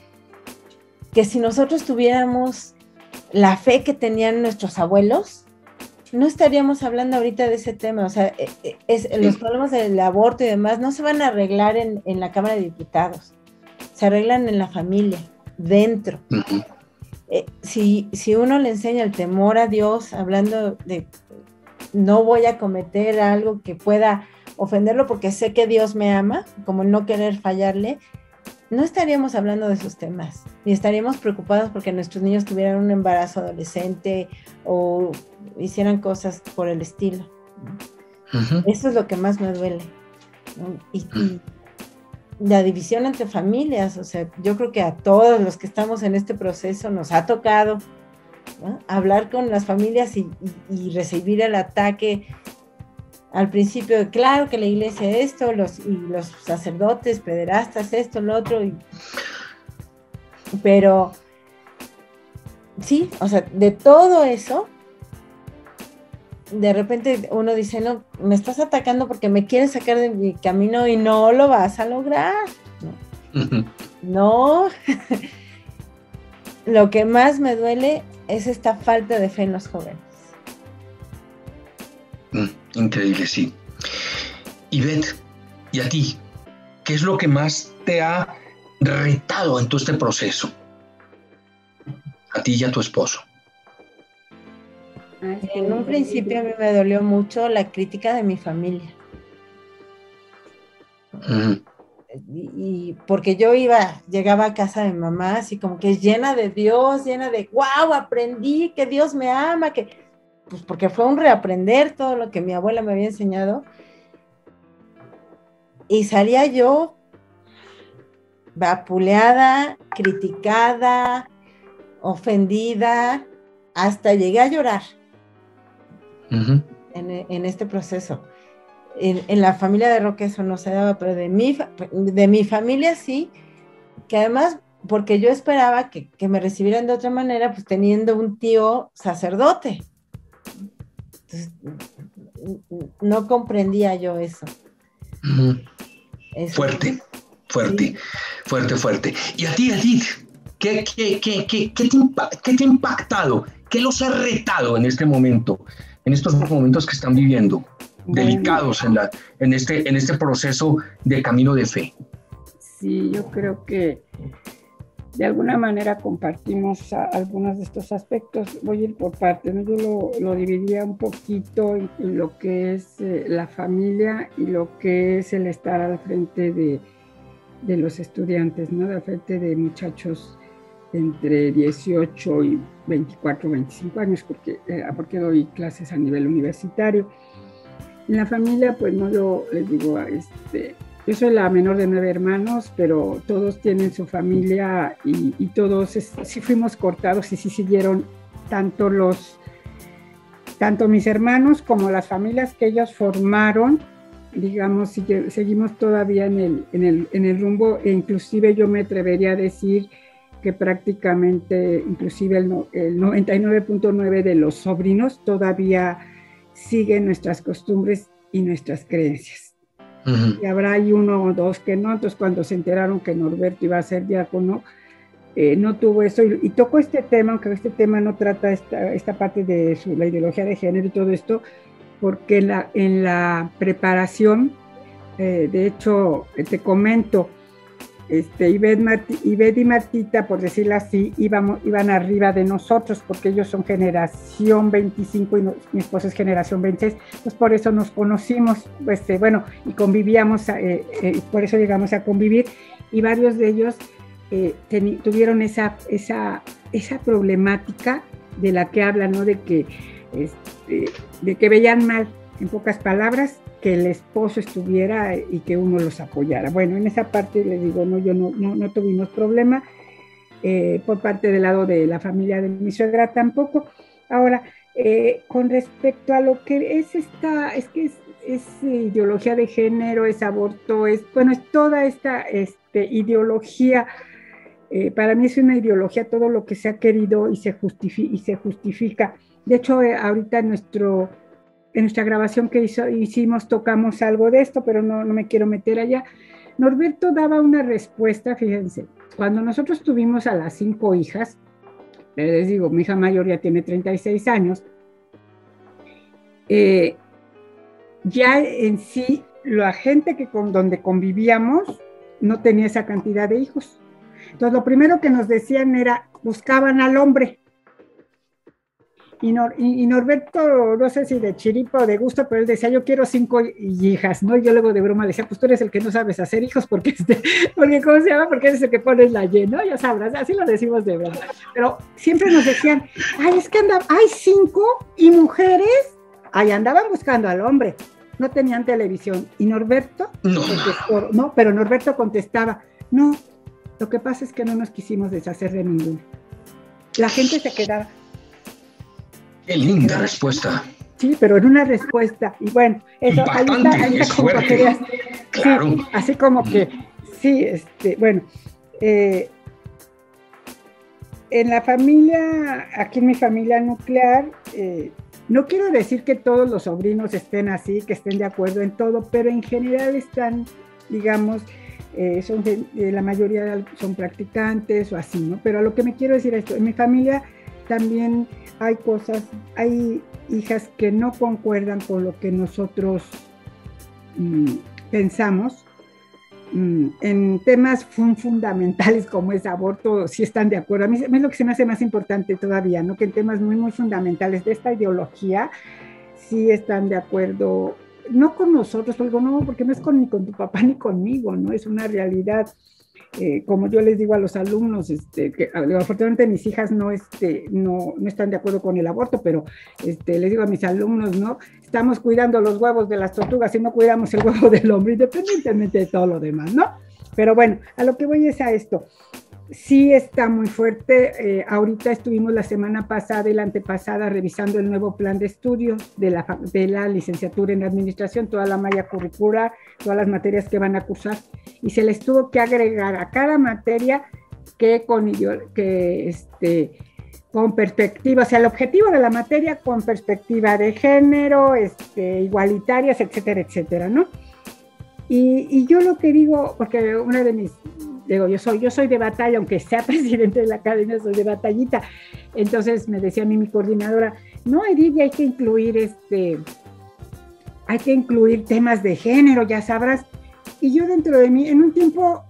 que si nosotros tuviéramos la fe que tenían nuestros abuelos, no estaríamos hablando ahorita de ese tema. O sea, los problemas del aborto y demás no se van a arreglar en la Cámara de Diputados, se arreglan en la familia, dentro. Si uno le enseña el temor a Dios, hablando de no voy a cometer algo que pueda ofenderlo porque sé que Dios me ama, como no querer fallarle, no estaríamos hablando de esos temas, ni estaríamos preocupados porque nuestros niños tuvieran un embarazo adolescente o hicieran cosas por el estilo. Eso es lo que más me duele, ¿no? Y la división entre familias, o sea, yo creo que a todos los que estamos en este proceso nos ha tocado, ¿no?, hablar con las familias y recibir el ataque al principio de, claro que la iglesia esto, los sacerdotes, pederastas, esto, lo otro, pero sí, o sea, de todo eso, de repente uno dice, no, me estás atacando porque me quieres sacar de mi camino y no lo vas a lograr. No. Lo que más me duele es esta falta de fe en los jóvenes. Increíble, sí. Ivette, ¿y a ti? ¿Qué es lo que más te ha retado en todo este proceso? A ti y a tu esposo. En un principio a mí me dolió mucho la crítica de mi familia. Y porque yo llegaba a casa de mi mamá así como que llena de Dios, llena de wow, aprendí que Dios me ama, pues porque fue un reaprender todo lo que mi abuela me había enseñado. Y salía yo vapuleada, criticada, ofendida, hasta llegué a llorar en este proceso. En la familia de Roque eso no se daba, pero de mi familia sí, que además, porque yo esperaba que me recibieran de otra manera, pues teniendo un tío sacerdote. Entonces, no comprendía yo eso. Fuerte. Sí. Fuerte. Y a ti, Edith, ¿qué te ha impactado? ¿Qué los ha retado en este momento, en estos momentos que están viviendo, delicados en este proceso de camino de fe? Sí, yo creo que de alguna manera compartimos algunos de estos aspectos. Voy a ir por partes, ¿no? Yo lo dividiría un poquito en lo que es la familia y lo que es el estar al frente de los estudiantes, ¿no? Al frente de muchachos entre 18 y 24, 25 años, porque doy clases a nivel universitario. En la familia, pues no, yo les digo, yo soy la menor de 9 hermanos, pero todos tienen su familia y todos sí fuimos cortados y sí siguieron tanto mis hermanos como las familias que ellos formaron, digamos, seguimos todavía en el rumbo, e inclusive yo me atrevería a decir que prácticamente, inclusive el 99.9 de los sobrinos todavía siguen nuestras costumbres y nuestras creencias. Y habrá ahí uno o dos que no. Entonces, cuando se enteraron que Norberto iba a ser diácono, no tuvo eso. Y tocó este tema, aunque este tema no trata esta parte de la ideología de género y todo esto, porque en la preparación, de hecho, te comento, Ivette y Martita, por decirlo así, iban arriba de nosotros, porque ellos son generación 25 y mi esposo es generación 26, pues por eso nos conocimos, y convivíamos, por eso llegamos a convivir, y varios de ellos tuvieron esa problemática de la que hablan, ¿no? De que veían mal, en pocas palabras, que el esposo estuviera y que uno los apoyara. Bueno, en esa parte les digo, no tuvimos problema, por parte del lado de la familia de mi suegra tampoco. Ahora, con respecto a lo que es ideología de género, es aborto, es toda esta ideología. Para mí es una ideología todo lo que se ha querido y se justifica. De hecho, ahorita en nuestra grabación que hicimos tocamos algo de esto, pero no me quiero meter allá. Norberto daba una respuesta, fíjense, cuando nosotros tuvimos a las 5 hijas, les digo, mi hija mayor ya tiene 36 años, ya en sí, la gente donde convivíamos no tenía esa cantidad de hijos. Entonces, lo primero que nos decían era, buscaban al hombre. Y Norberto, no sé si de chiripa o de gusto, pero él decía, yo quiero 5 hijas, ¿no? Y yo luego de broma le decía, pues tú eres el que no sabes hacer hijos, porque ¿cómo se llama? Porque eres el que pones la Y, ¿no? Ya sabrás, así lo decimos de broma. Pero siempre nos decían, ay, es que hay 5 y mujeres, ahí andaban buscando al hombre, no tenían televisión. Y Norberto contestó, no, pero Norberto contestaba, no, lo que pasa es que no nos quisimos deshacer de ninguno. La gente se quedaba. Qué linda respuesta. Sí, pero en una respuesta. Y bueno, eso ahí está como fuerte. Claro. Sí, así como que, sí, bueno, en la familia, aquí en mi familia nuclear, no quiero decir que todos los sobrinos estén así, que estén de acuerdo en todo, pero en general están, digamos, la mayoría son practicantes o así, ¿no? Pero a lo que me quiero decir es esto, en mi familia también hay hijas que no concuerdan con lo que nosotros pensamos. En temas fundamentales como es aborto, sí están de acuerdo. A mí es lo que se me hace más importante todavía, ¿no? Que en temas muy, muy fundamentales de esta ideología, sí están de acuerdo, no con nosotros, porque no es ni con tu papá ni conmigo, ¿no? Es una realidad. Como yo les digo a los alumnos, que afortunadamente mis hijas no están de acuerdo con el aborto, pero les digo a mis alumnos, ¿no? Estamos cuidando los huevos de las tortugas y no cuidamos el huevo del hombre, independientemente de todo lo demás, ¿no? Pero bueno, a lo que voy es a esto. Sí está muy fuerte. Ahorita estuvimos la semana pasada y la antepasada revisando el nuevo plan de estudios de la licenciatura en administración, toda la malla curricular, todas las materias que van a cursar, y se les tuvo que agregar a cada materia con perspectiva, o sea, el objetivo de la materia con perspectiva de género, igualitarias, etcétera, etcétera, ¿no? Y yo lo que digo, porque una de mis, yo soy de batalla, aunque sea presidente de la academia, soy de batallita. Entonces me decía a mí mi coordinadora, no, Edith, hay que incluir temas de género, ya sabrás. Y yo dentro de mí, en un tiempo,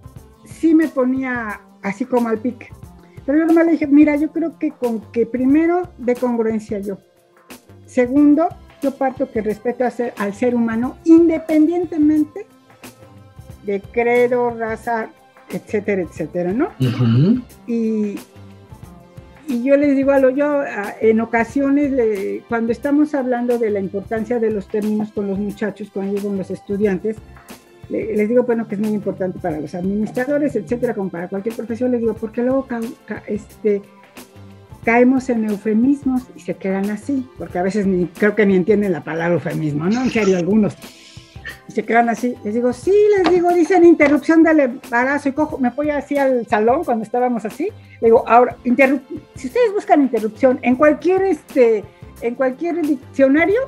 sí me ponía así como al pique. Pero yo nomás le dije, mira, yo creo que primero, de congruencia yo. Segundo, yo parto que respeto al ser humano, independientemente de credo, raza, etcétera, etcétera, ¿no? Uh-huh. Y yo les digo en ocasiones, cuando estamos hablando de la importancia de los términos con los muchachos, cuando llego con los estudiantes, les digo, bueno, que es muy importante para los administradores, etcétera, como para cualquier profesión, les digo, porque luego caemos en eufemismos y se quedan así, porque a veces creo que ni entienden la palabra eufemismo, ¿no? En serio, algunos. Y se quedan así. Les digo, dicen interrupción del embarazo, y me voy así al salón cuando estábamos así. Le digo, ahora, si ustedes buscan interrupción en cualquier diccionario,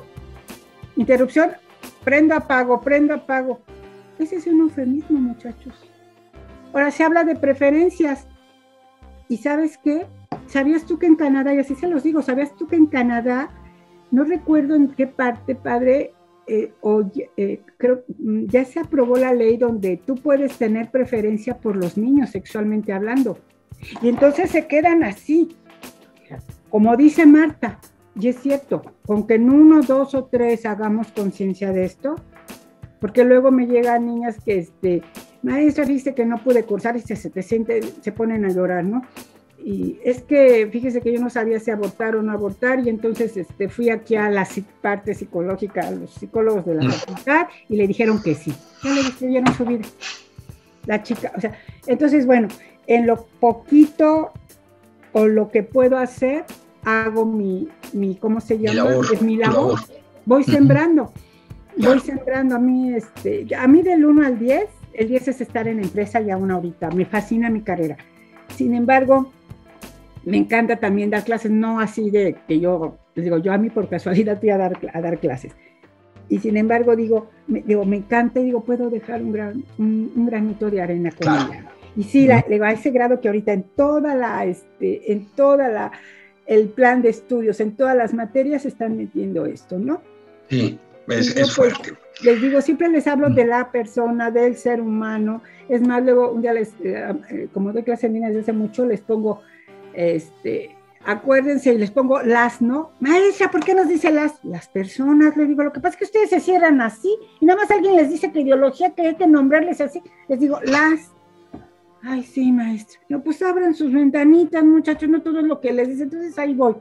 interrupción, prendo, apago. Ese es un eufemismo, muchachos. Ahora se habla de preferencias. ¿Y sabes qué? ¿Sabías tú que en Canadá, y así se los digo, sabías tú que en Canadá, no recuerdo en qué parte, padre, creo ya se aprobó la ley donde tú puedes tener preferencia por los niños sexualmente hablando, y entonces se quedan así, como dice Marta, y es cierto, con que en 1, 2 o 3 hagamos conciencia de esto, porque luego me llegan niñas que maestra, dice que no pude cursar, y se ponen a llorar, ¿no? Y es que, fíjese que yo no sabía si abortar o no abortar, y entonces fui aquí a la parte psicológica, a los psicólogos de la facultad, y le dijeron que sí. Ya le describieron su vida, la chica. O sea, entonces, bueno, en lo poquito o lo que puedo hacer, hago mi ¿cómo se llama? Es mi labor. Voy sembrando. Voy sembrando. A mí del 1 al 10, el 10 es estar en empresa y aún ahorita. Me fascina mi carrera. Sin embargo, me encanta también dar clases, no así de que yo, les digo, yo a mí por casualidad fui a dar clases. Y sin embargo, me encanta y puedo dejar un granito de arena con ella. Y sí, a ese grado que ahorita en el plan de estudios, en todas las materias se están metiendo esto, ¿no? Sí, es fuerte. Les digo, siempre les hablo de la persona, del ser humano. Es más, luego un día como doy clase en línea desde hace mucho, les pongo, acuérdense, y les pongo las, ¿no? Maestra, ¿por qué nos dice las personas? Les digo, lo que pasa es que ustedes se cierran así, y nada más alguien les dice que ideología, que hay que nombrarles así. Les digo, las. Ay, sí, maestra. No, pues abran sus ventanitas, muchachos, no todo es lo que les dice. Entonces ahí voy.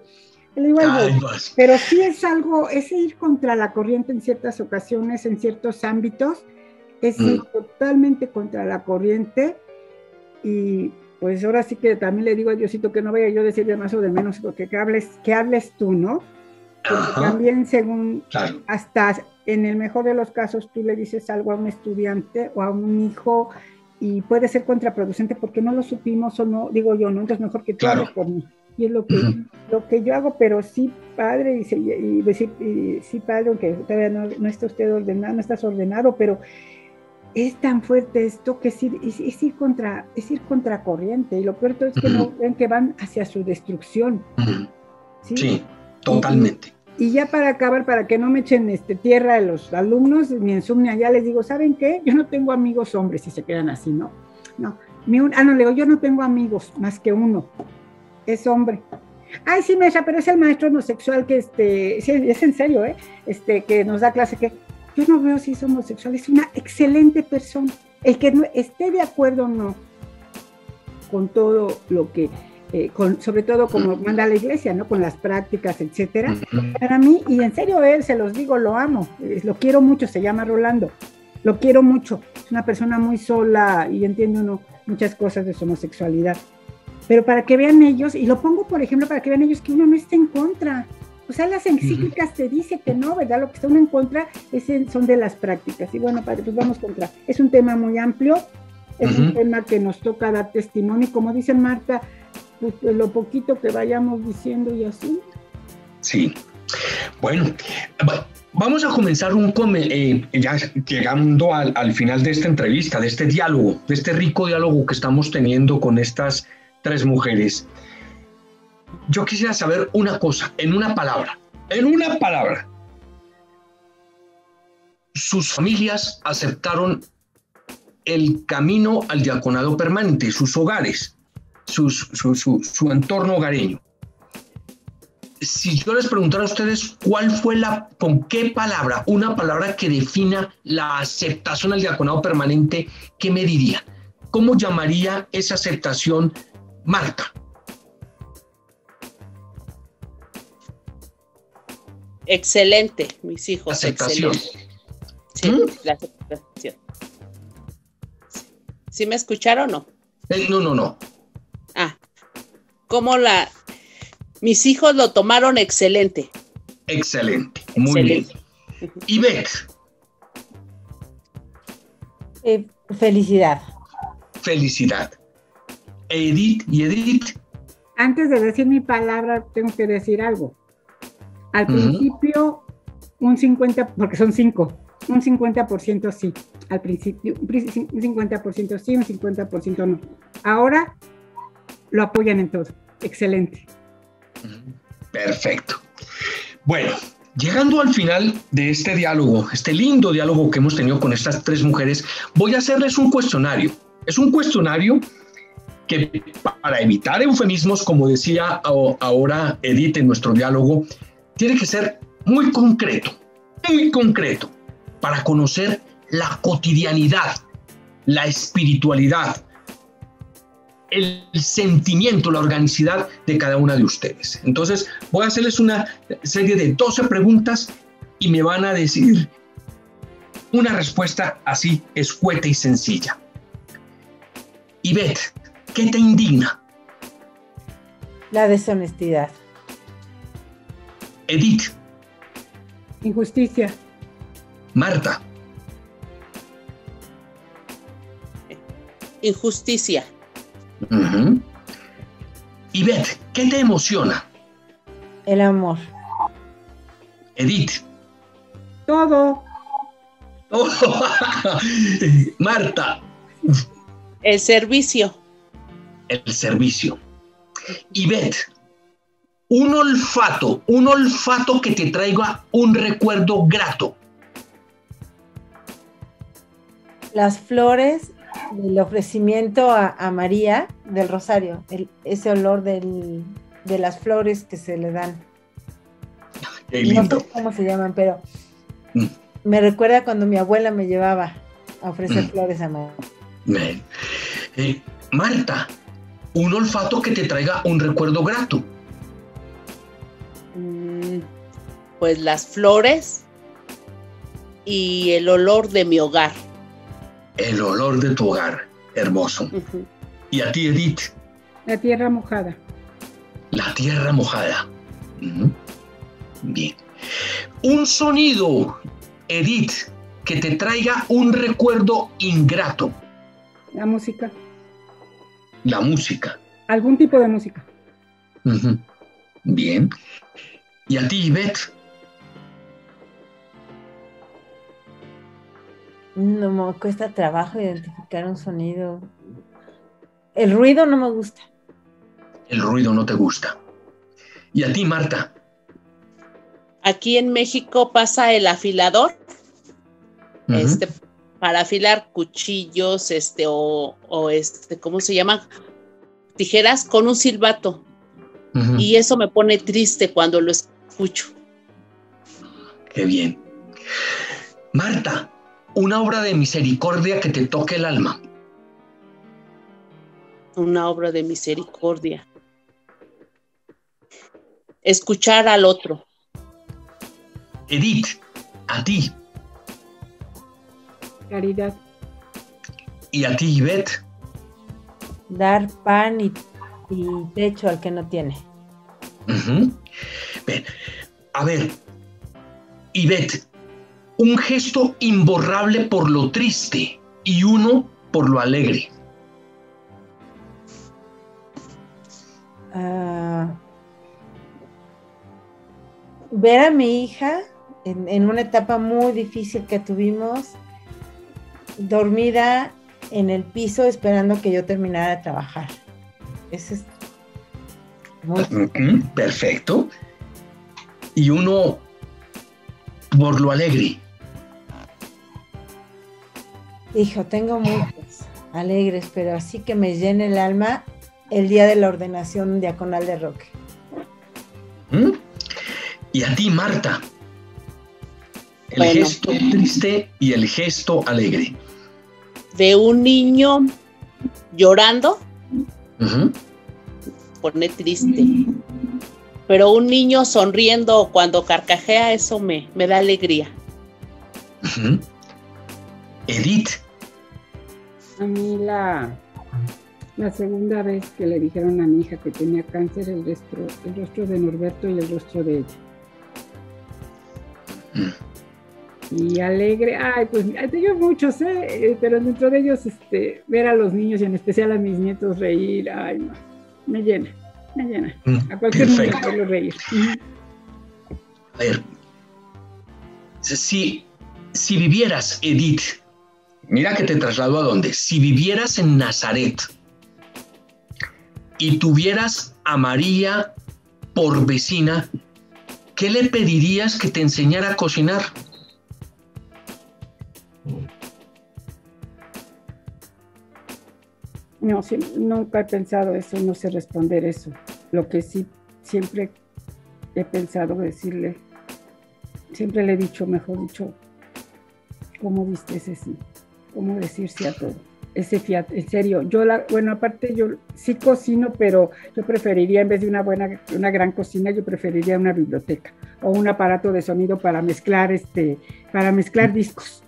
Pero sí es algo, es ir contra la corriente en ciertas ocasiones, en ciertos ámbitos, es ir totalmente contra la corriente. Y pues ahora sí que también le digo a Diosito que no vaya yo a decir de más o de menos, porque que hables tú, ¿no? Porque también según, hasta en el mejor de los casos, tú le dices algo a un estudiante o a un hijo y puede ser contraproducente porque no lo supimos o no, digo yo, ¿no? Entonces mejor que tú hables por mí. Y es lo que yo hago, pero sí, padre, sí, padre, aunque todavía no está usted ordenado, no estás ordenado, pero es tan fuerte esto que es ir contra corriente, y lo peor es que no ven que van hacia su destrucción. Sí, totalmente. Y ya para acabar, para que no me echen tierra a los alumnos, mi insomnia, ya les digo, ¿saben qué? Yo no tengo amigos hombres, si se quedan así, ¿no? Le digo, yo no tengo amigos, más que uno. Es hombre. Ay, sí, maestra, pero es el maestro homosexual que sí, es en serio, que nos da clase, que yo no veo si es homosexual, es una excelente persona. El que no esté de acuerdo o no con todo lo que, sobre todo como manda la iglesia, ¿no? Con las prácticas, etcétera. Para mí, y en serio, se los digo, lo amo, lo quiero mucho, se llama Rolando, lo quiero mucho, es una persona muy sola y entiende uno muchas cosas de su homosexualidad. Pero para que vean ellos, y lo pongo por ejemplo para que vean ellos que uno no está en contra. O sea, las encíclicas te dice que no, ¿verdad? Lo que está uno en contra son de las prácticas. Y bueno, padre, pues vamos contra. Es un tema muy amplio, es un tema que nos toca dar testimonio, y como dice Marta, pues lo poquito que vayamos diciendo y así. Sí. Bueno, vamos a comenzar ya llegando al final de esta entrevista, de este diálogo, de este rico diálogo que estamos teniendo con estas 3 mujeres. Yo quisiera saber una cosa, en una palabra. Sus familias aceptaron el camino al diaconado permanente, sus hogares, su entorno hogareño. Si yo les preguntara a ustedes con qué palabra, una palabra que defina la aceptación al diaconado permanente, ¿qué me dirían? ¿Cómo llamaría esa aceptación Marta? Excelente, mis hijos. Aceptación. Excelente. Sí, la aceptación. ¿Sí me escucharon o no? No. Mis hijos lo tomaron excelente. Excelente, muy bien. Ivette. Felicidad. Felicidad. Edith. Antes de decir mi palabra, tengo que decir algo. Al principio, un 50%, porque son 5, un 50% sí. Al principio, un 50% sí, un 50% no. Ahora lo apoyan en todo. Excelente. Perfecto. Bueno, llegando al final de este diálogo, este lindo diálogo que hemos tenido con estas 3 mujeres, voy a hacerles un cuestionario. Es un cuestionario que, para evitar eufemismos, como decía ahora Edith en nuestro diálogo, tiene que ser muy concreto, para conocer la cotidianidad, la espiritualidad, el sentimiento, la organicidad de cada una de ustedes. Entonces, voy a hacerles una serie de 12 preguntas y me van a decir una respuesta así, escueta y sencilla. Ivette, ¿qué te indigna? La deshonestidad. Edith. Injusticia. Marta. Injusticia. Ivette, ¿qué te emociona? El amor. Edith. Todo. Marta. El servicio. El servicio. Ivette. un olfato que te traiga un recuerdo grato. Las flores del ofrecimiento a María del Rosario, ese olor de las flores que se le dan. Qué lindo. No sé cómo se llaman, pero me recuerda cuando mi abuela me llevaba a ofrecer flores a María. Marta, un olfato que te traiga un recuerdo grato. Pues las flores y el olor de mi hogar. El olor de tu hogar, hermoso. Uh-huh. ¿Y a ti, Edith? La tierra mojada. La tierra mojada. Uh-huh. Bien. Un sonido, Edith, que te traiga un recuerdo ingrato. La música. La música. Algún tipo de música. Uh-huh. Bien. ¿Y a ti, Ivette? No me cuesta trabajo identificar un sonido. El ruido no me gusta. El ruido no te gusta. ¿Y a ti, Marta? Aquí en México pasa el afilador, Uh-huh. Para afilar cuchillos, ¿cómo se llama? Tijeras con un silbato. Uh-huh. Y eso me pone triste cuando lo escucho. Qué bien. Marta, una obra de misericordia que te toque el alma. Una obra de misericordia. Escuchar al otro. Edith, a ti. Caridad. ¿Y a ti, Ivette? Dar pan y techo al que no tiene. Uh-huh. Bien. A ver, Ivette, un gesto imborrable por lo triste y uno por lo alegre. Ver a mi hija en una etapa muy difícil que tuvimos, dormida en el piso esperando que yo terminara de trabajar. Eso es muy... Perfecto. Y uno por lo alegre. Hijo, tengo muchos alegres, pero así que me llena el alma el día de la ordenación diaconal de Roque. Y a ti, Marta, el Bueno, gesto triste y el gesto alegre. De un niño llorando, Uh-huh. pone triste. Pero un niño sonriendo cuando carcajea, eso me da alegría. Uh-huh. Edith. A mí la segunda vez que le dijeron a mi hija que tenía cáncer, el rostro de Norberto y el rostro de ella. Y alegre, pues tengo muchos, pero dentro de ellos ver a los niños y en especial a mis nietos reír, no, me llena. A cualquier niño quiero reír. A ver, si vivieras, Edith, mira que te traslado a dónde, si vivieras en Nazaret y tuvieras a María por vecina, ¿qué le pedirías que te enseñara a cocinar? No, nunca he pensado eso, no sé responder eso. Lo que sí siempre he pensado decirle, siempre le he dicho, mejor dicho, ¿cómo viste ese sí? ¿Cómo decir sí a todo? Ese fiat, en serio, aparte yo sí cocino, pero yo preferiría, en vez de una gran cocina, yo preferiría una biblioteca o un aparato de sonido para mezclar discos.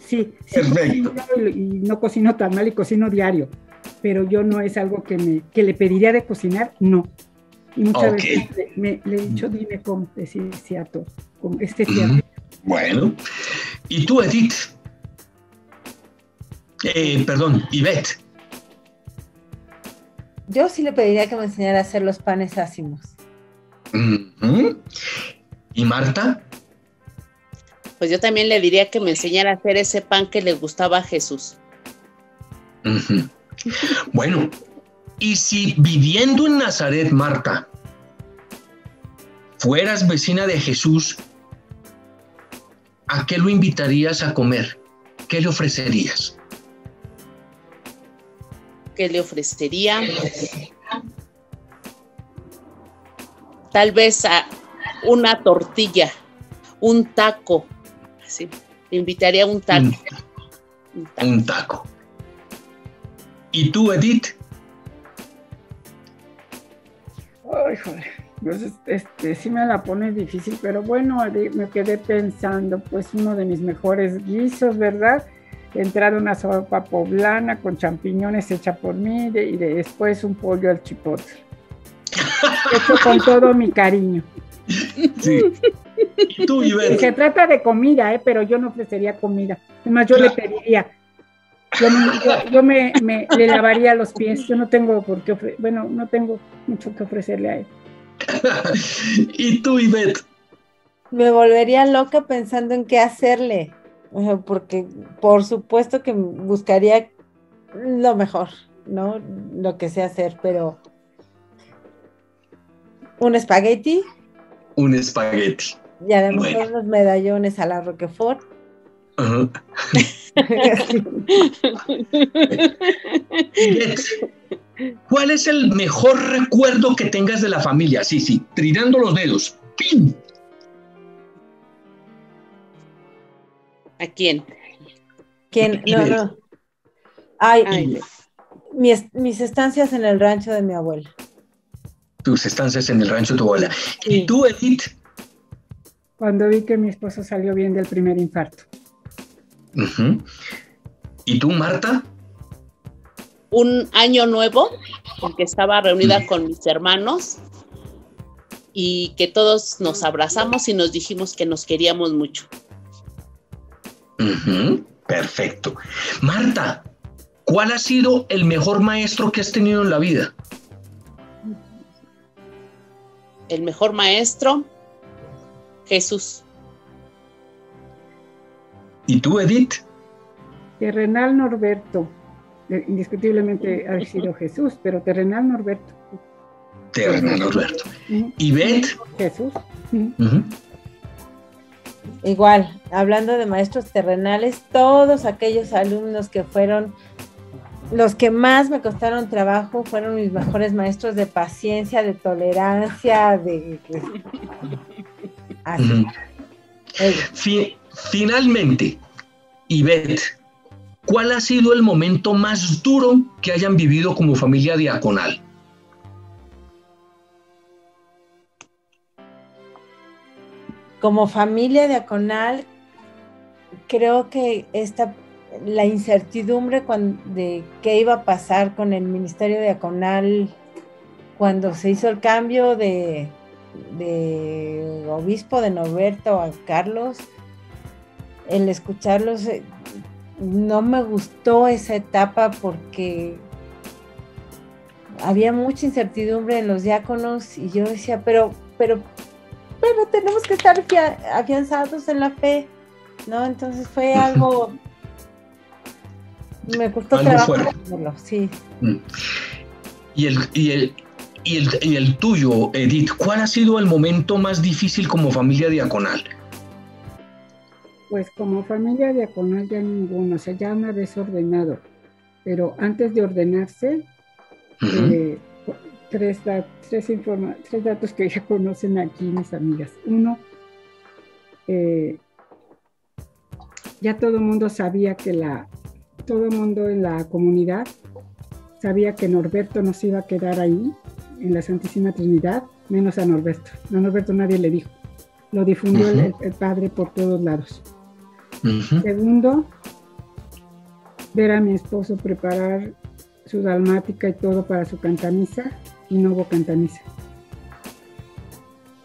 Sí, perfecto. Y no cocino tan mal y cocino diario, pero yo no es algo que le pediría de cocinar, no. Y muchas veces le he dicho, dime cómo decir sí a todo, con fiat. Bueno, ¿y tú, Edith? Ivette. Yo sí le pediría que me enseñara a hacer los panes ácimos. Uh-huh. ¿Y Marta? Pues yo también le diría que me enseñara a hacer ese pan que le gustaba a Jesús. Uh-huh. Bueno, y si viviendo en Nazaret, Marta, fueras vecina de Jesús, ¿a qué lo invitarías a comer? ¿Qué le ofrecerías? ¿Qué le ofrecería? Tal vez a una tortilla, un taco. Así, le invitaría a un taco. Un taco. ¿Y tú, Edith? Ay, joder, pues sí me la pone difícil, pero bueno, me quedé pensando, pues uno de mis mejores guisos, ¿verdad? Entrar una sopa poblana con champiñones hecha por mí y después un pollo al chipotle. Hecho con todo mi cariño. Sí. ¿Y tú, Ivette? Y se trata de comida, pero yo no ofrecería comida. Además, yo le pediría. Yo le lavaría los pies. Yo no tengo por qué no tengo mucho que ofrecerle a él. ¿Y tú, Ivette? Me volvería loca pensando en qué hacerle, porque por supuesto que buscaría lo mejor, ¿no? Lo que sé hacer, pero un espagueti. Un espagueti. Y a lo mejor unos medallones a la Roquefort. Uh-huh. ¿Cuál es el mejor recuerdo que tengas de la familia? Sí, trinando los dedos. ¡Pim! ¿A quién? ¿Quién? No. Ay. Mis estancias en el rancho de mi abuela. Tus estancias en el rancho de tu abuela. Sí. ¿Y tú, Edith? Cuando vi que mi esposo salió bien del primer infarto. Uh-huh. ¿Y tú, Marta? Un año nuevo, en que estaba reunida con mis hermanos y que todos nos abrazamos y nos dijimos que nos queríamos mucho. Uh-huh. Perfecto. Marta, ¿cuál ha sido el mejor maestro que has tenido en la vida? El mejor maestro, Jesús. ¿Y tú, Edith? Terrenal Norberto. Indiscutiblemente ha sido Jesús, pero terrenal Norberto. Terrenal Norberto. Uh-huh. ¿Y Beth? Jesús. Uh-huh. Igual, hablando de maestros terrenales, todos aquellos alumnos que fueron los que más me costaron trabajo fueron mis mejores maestros de paciencia, de tolerancia, así. Uh-huh. Finalmente, Ivette, ¿cuál ha sido el momento más duro que hayan vivido como familia diaconal? Como familia diaconal, creo que la incertidumbre de qué iba a pasar con el ministerio diaconal cuando se hizo el cambio de obispo de Norberto a Carlos, el escucharlos, no me gustó esa etapa porque había mucha incertidumbre en los diáconos y yo decía, pero tenemos que estar afianzados en la fe, ¿no? Entonces fue algo, me costó algo trabajo hacerlo, sí. Y el tuyo, Edith, ¿cuál ha sido el momento más difícil como familia diaconal? Pues como familia diaconal ya ninguno, o sea, ya una vez ordenado, pero antes de ordenarse, uh-huh. Tres datos que ya conocen aquí mis amigas. Uno, ya todo el mundo sabía todo el mundo en la comunidad sabía que Norberto no se iba a quedar ahí, en la Santísima Trinidad, menos a Norberto. A Norberto nadie le dijo. Lo difundió uh-huh. el padre por todos lados. Uh-huh. Segundo, ver a mi esposo preparar su dalmática y todo para su cantamisa, y no hubo cantamisa.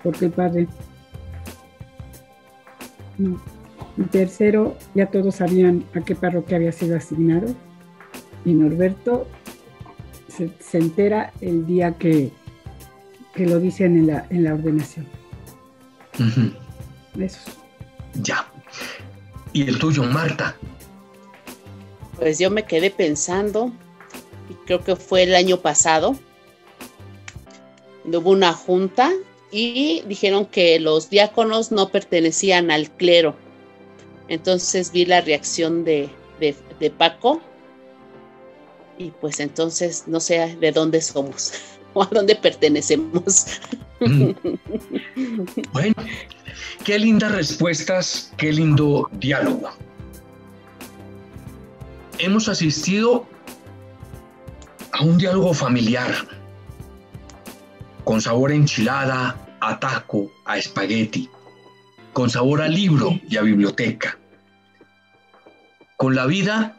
Porque el padre... No. Y tercero, ya todos sabían a qué parroquia había sido asignado, y Norberto se entera el día que lo dicen en la ordenación. Uh-huh. Eso. Ya. ¿Y el tuyo, Marta? Pues yo me quedé pensando, y creo que fue el año pasado, hubo una junta y dijeron que los diáconos no pertenecían al clero. Entonces vi la reacción de Paco y pues entonces no sé de dónde somos o a dónde pertenecemos. Bueno, qué lindas respuestas, qué lindo diálogo. Hemos asistido a un diálogo familiar, con sabor a enchilada, a taco, a espagueti, con sabor a libro y a biblioteca, con la vida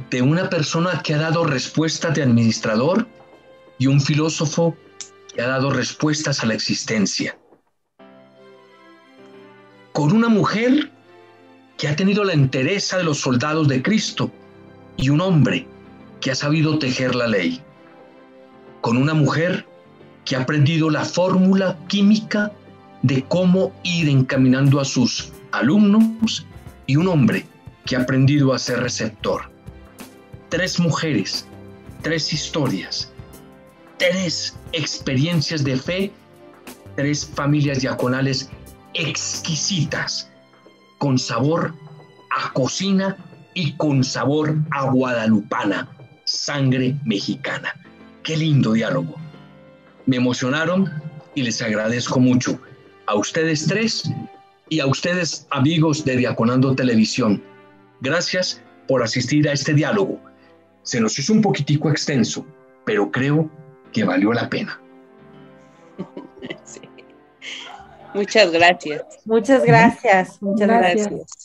de una persona que ha dado respuestas de administrador y un filósofo que ha dado respuestas a la existencia, con una mujer que ha tenido la entereza de los soldados de Cristo y un hombre que ha sabido tejer la ley, con una mujer que ha aprendido la fórmula química de cómo ir encaminando a sus alumnos y un hombre que ha aprendido a ser receptor. 3 mujeres, 3 historias, 3 experiencias de fe, 3 familias diaconales exquisitas, con sabor a cocina y con sabor a guadalupana, sangre mexicana. Qué lindo diálogo. Me emocionaron y les agradezco mucho a ustedes 3 y a ustedes, amigos de Diaconando Televisión. Gracias por asistir a este diálogo. Se nos hizo un poquitico extenso, pero creo que valió la pena. Sí. Muchas gracias. Muchas gracias. Muchas Gracias. gracias.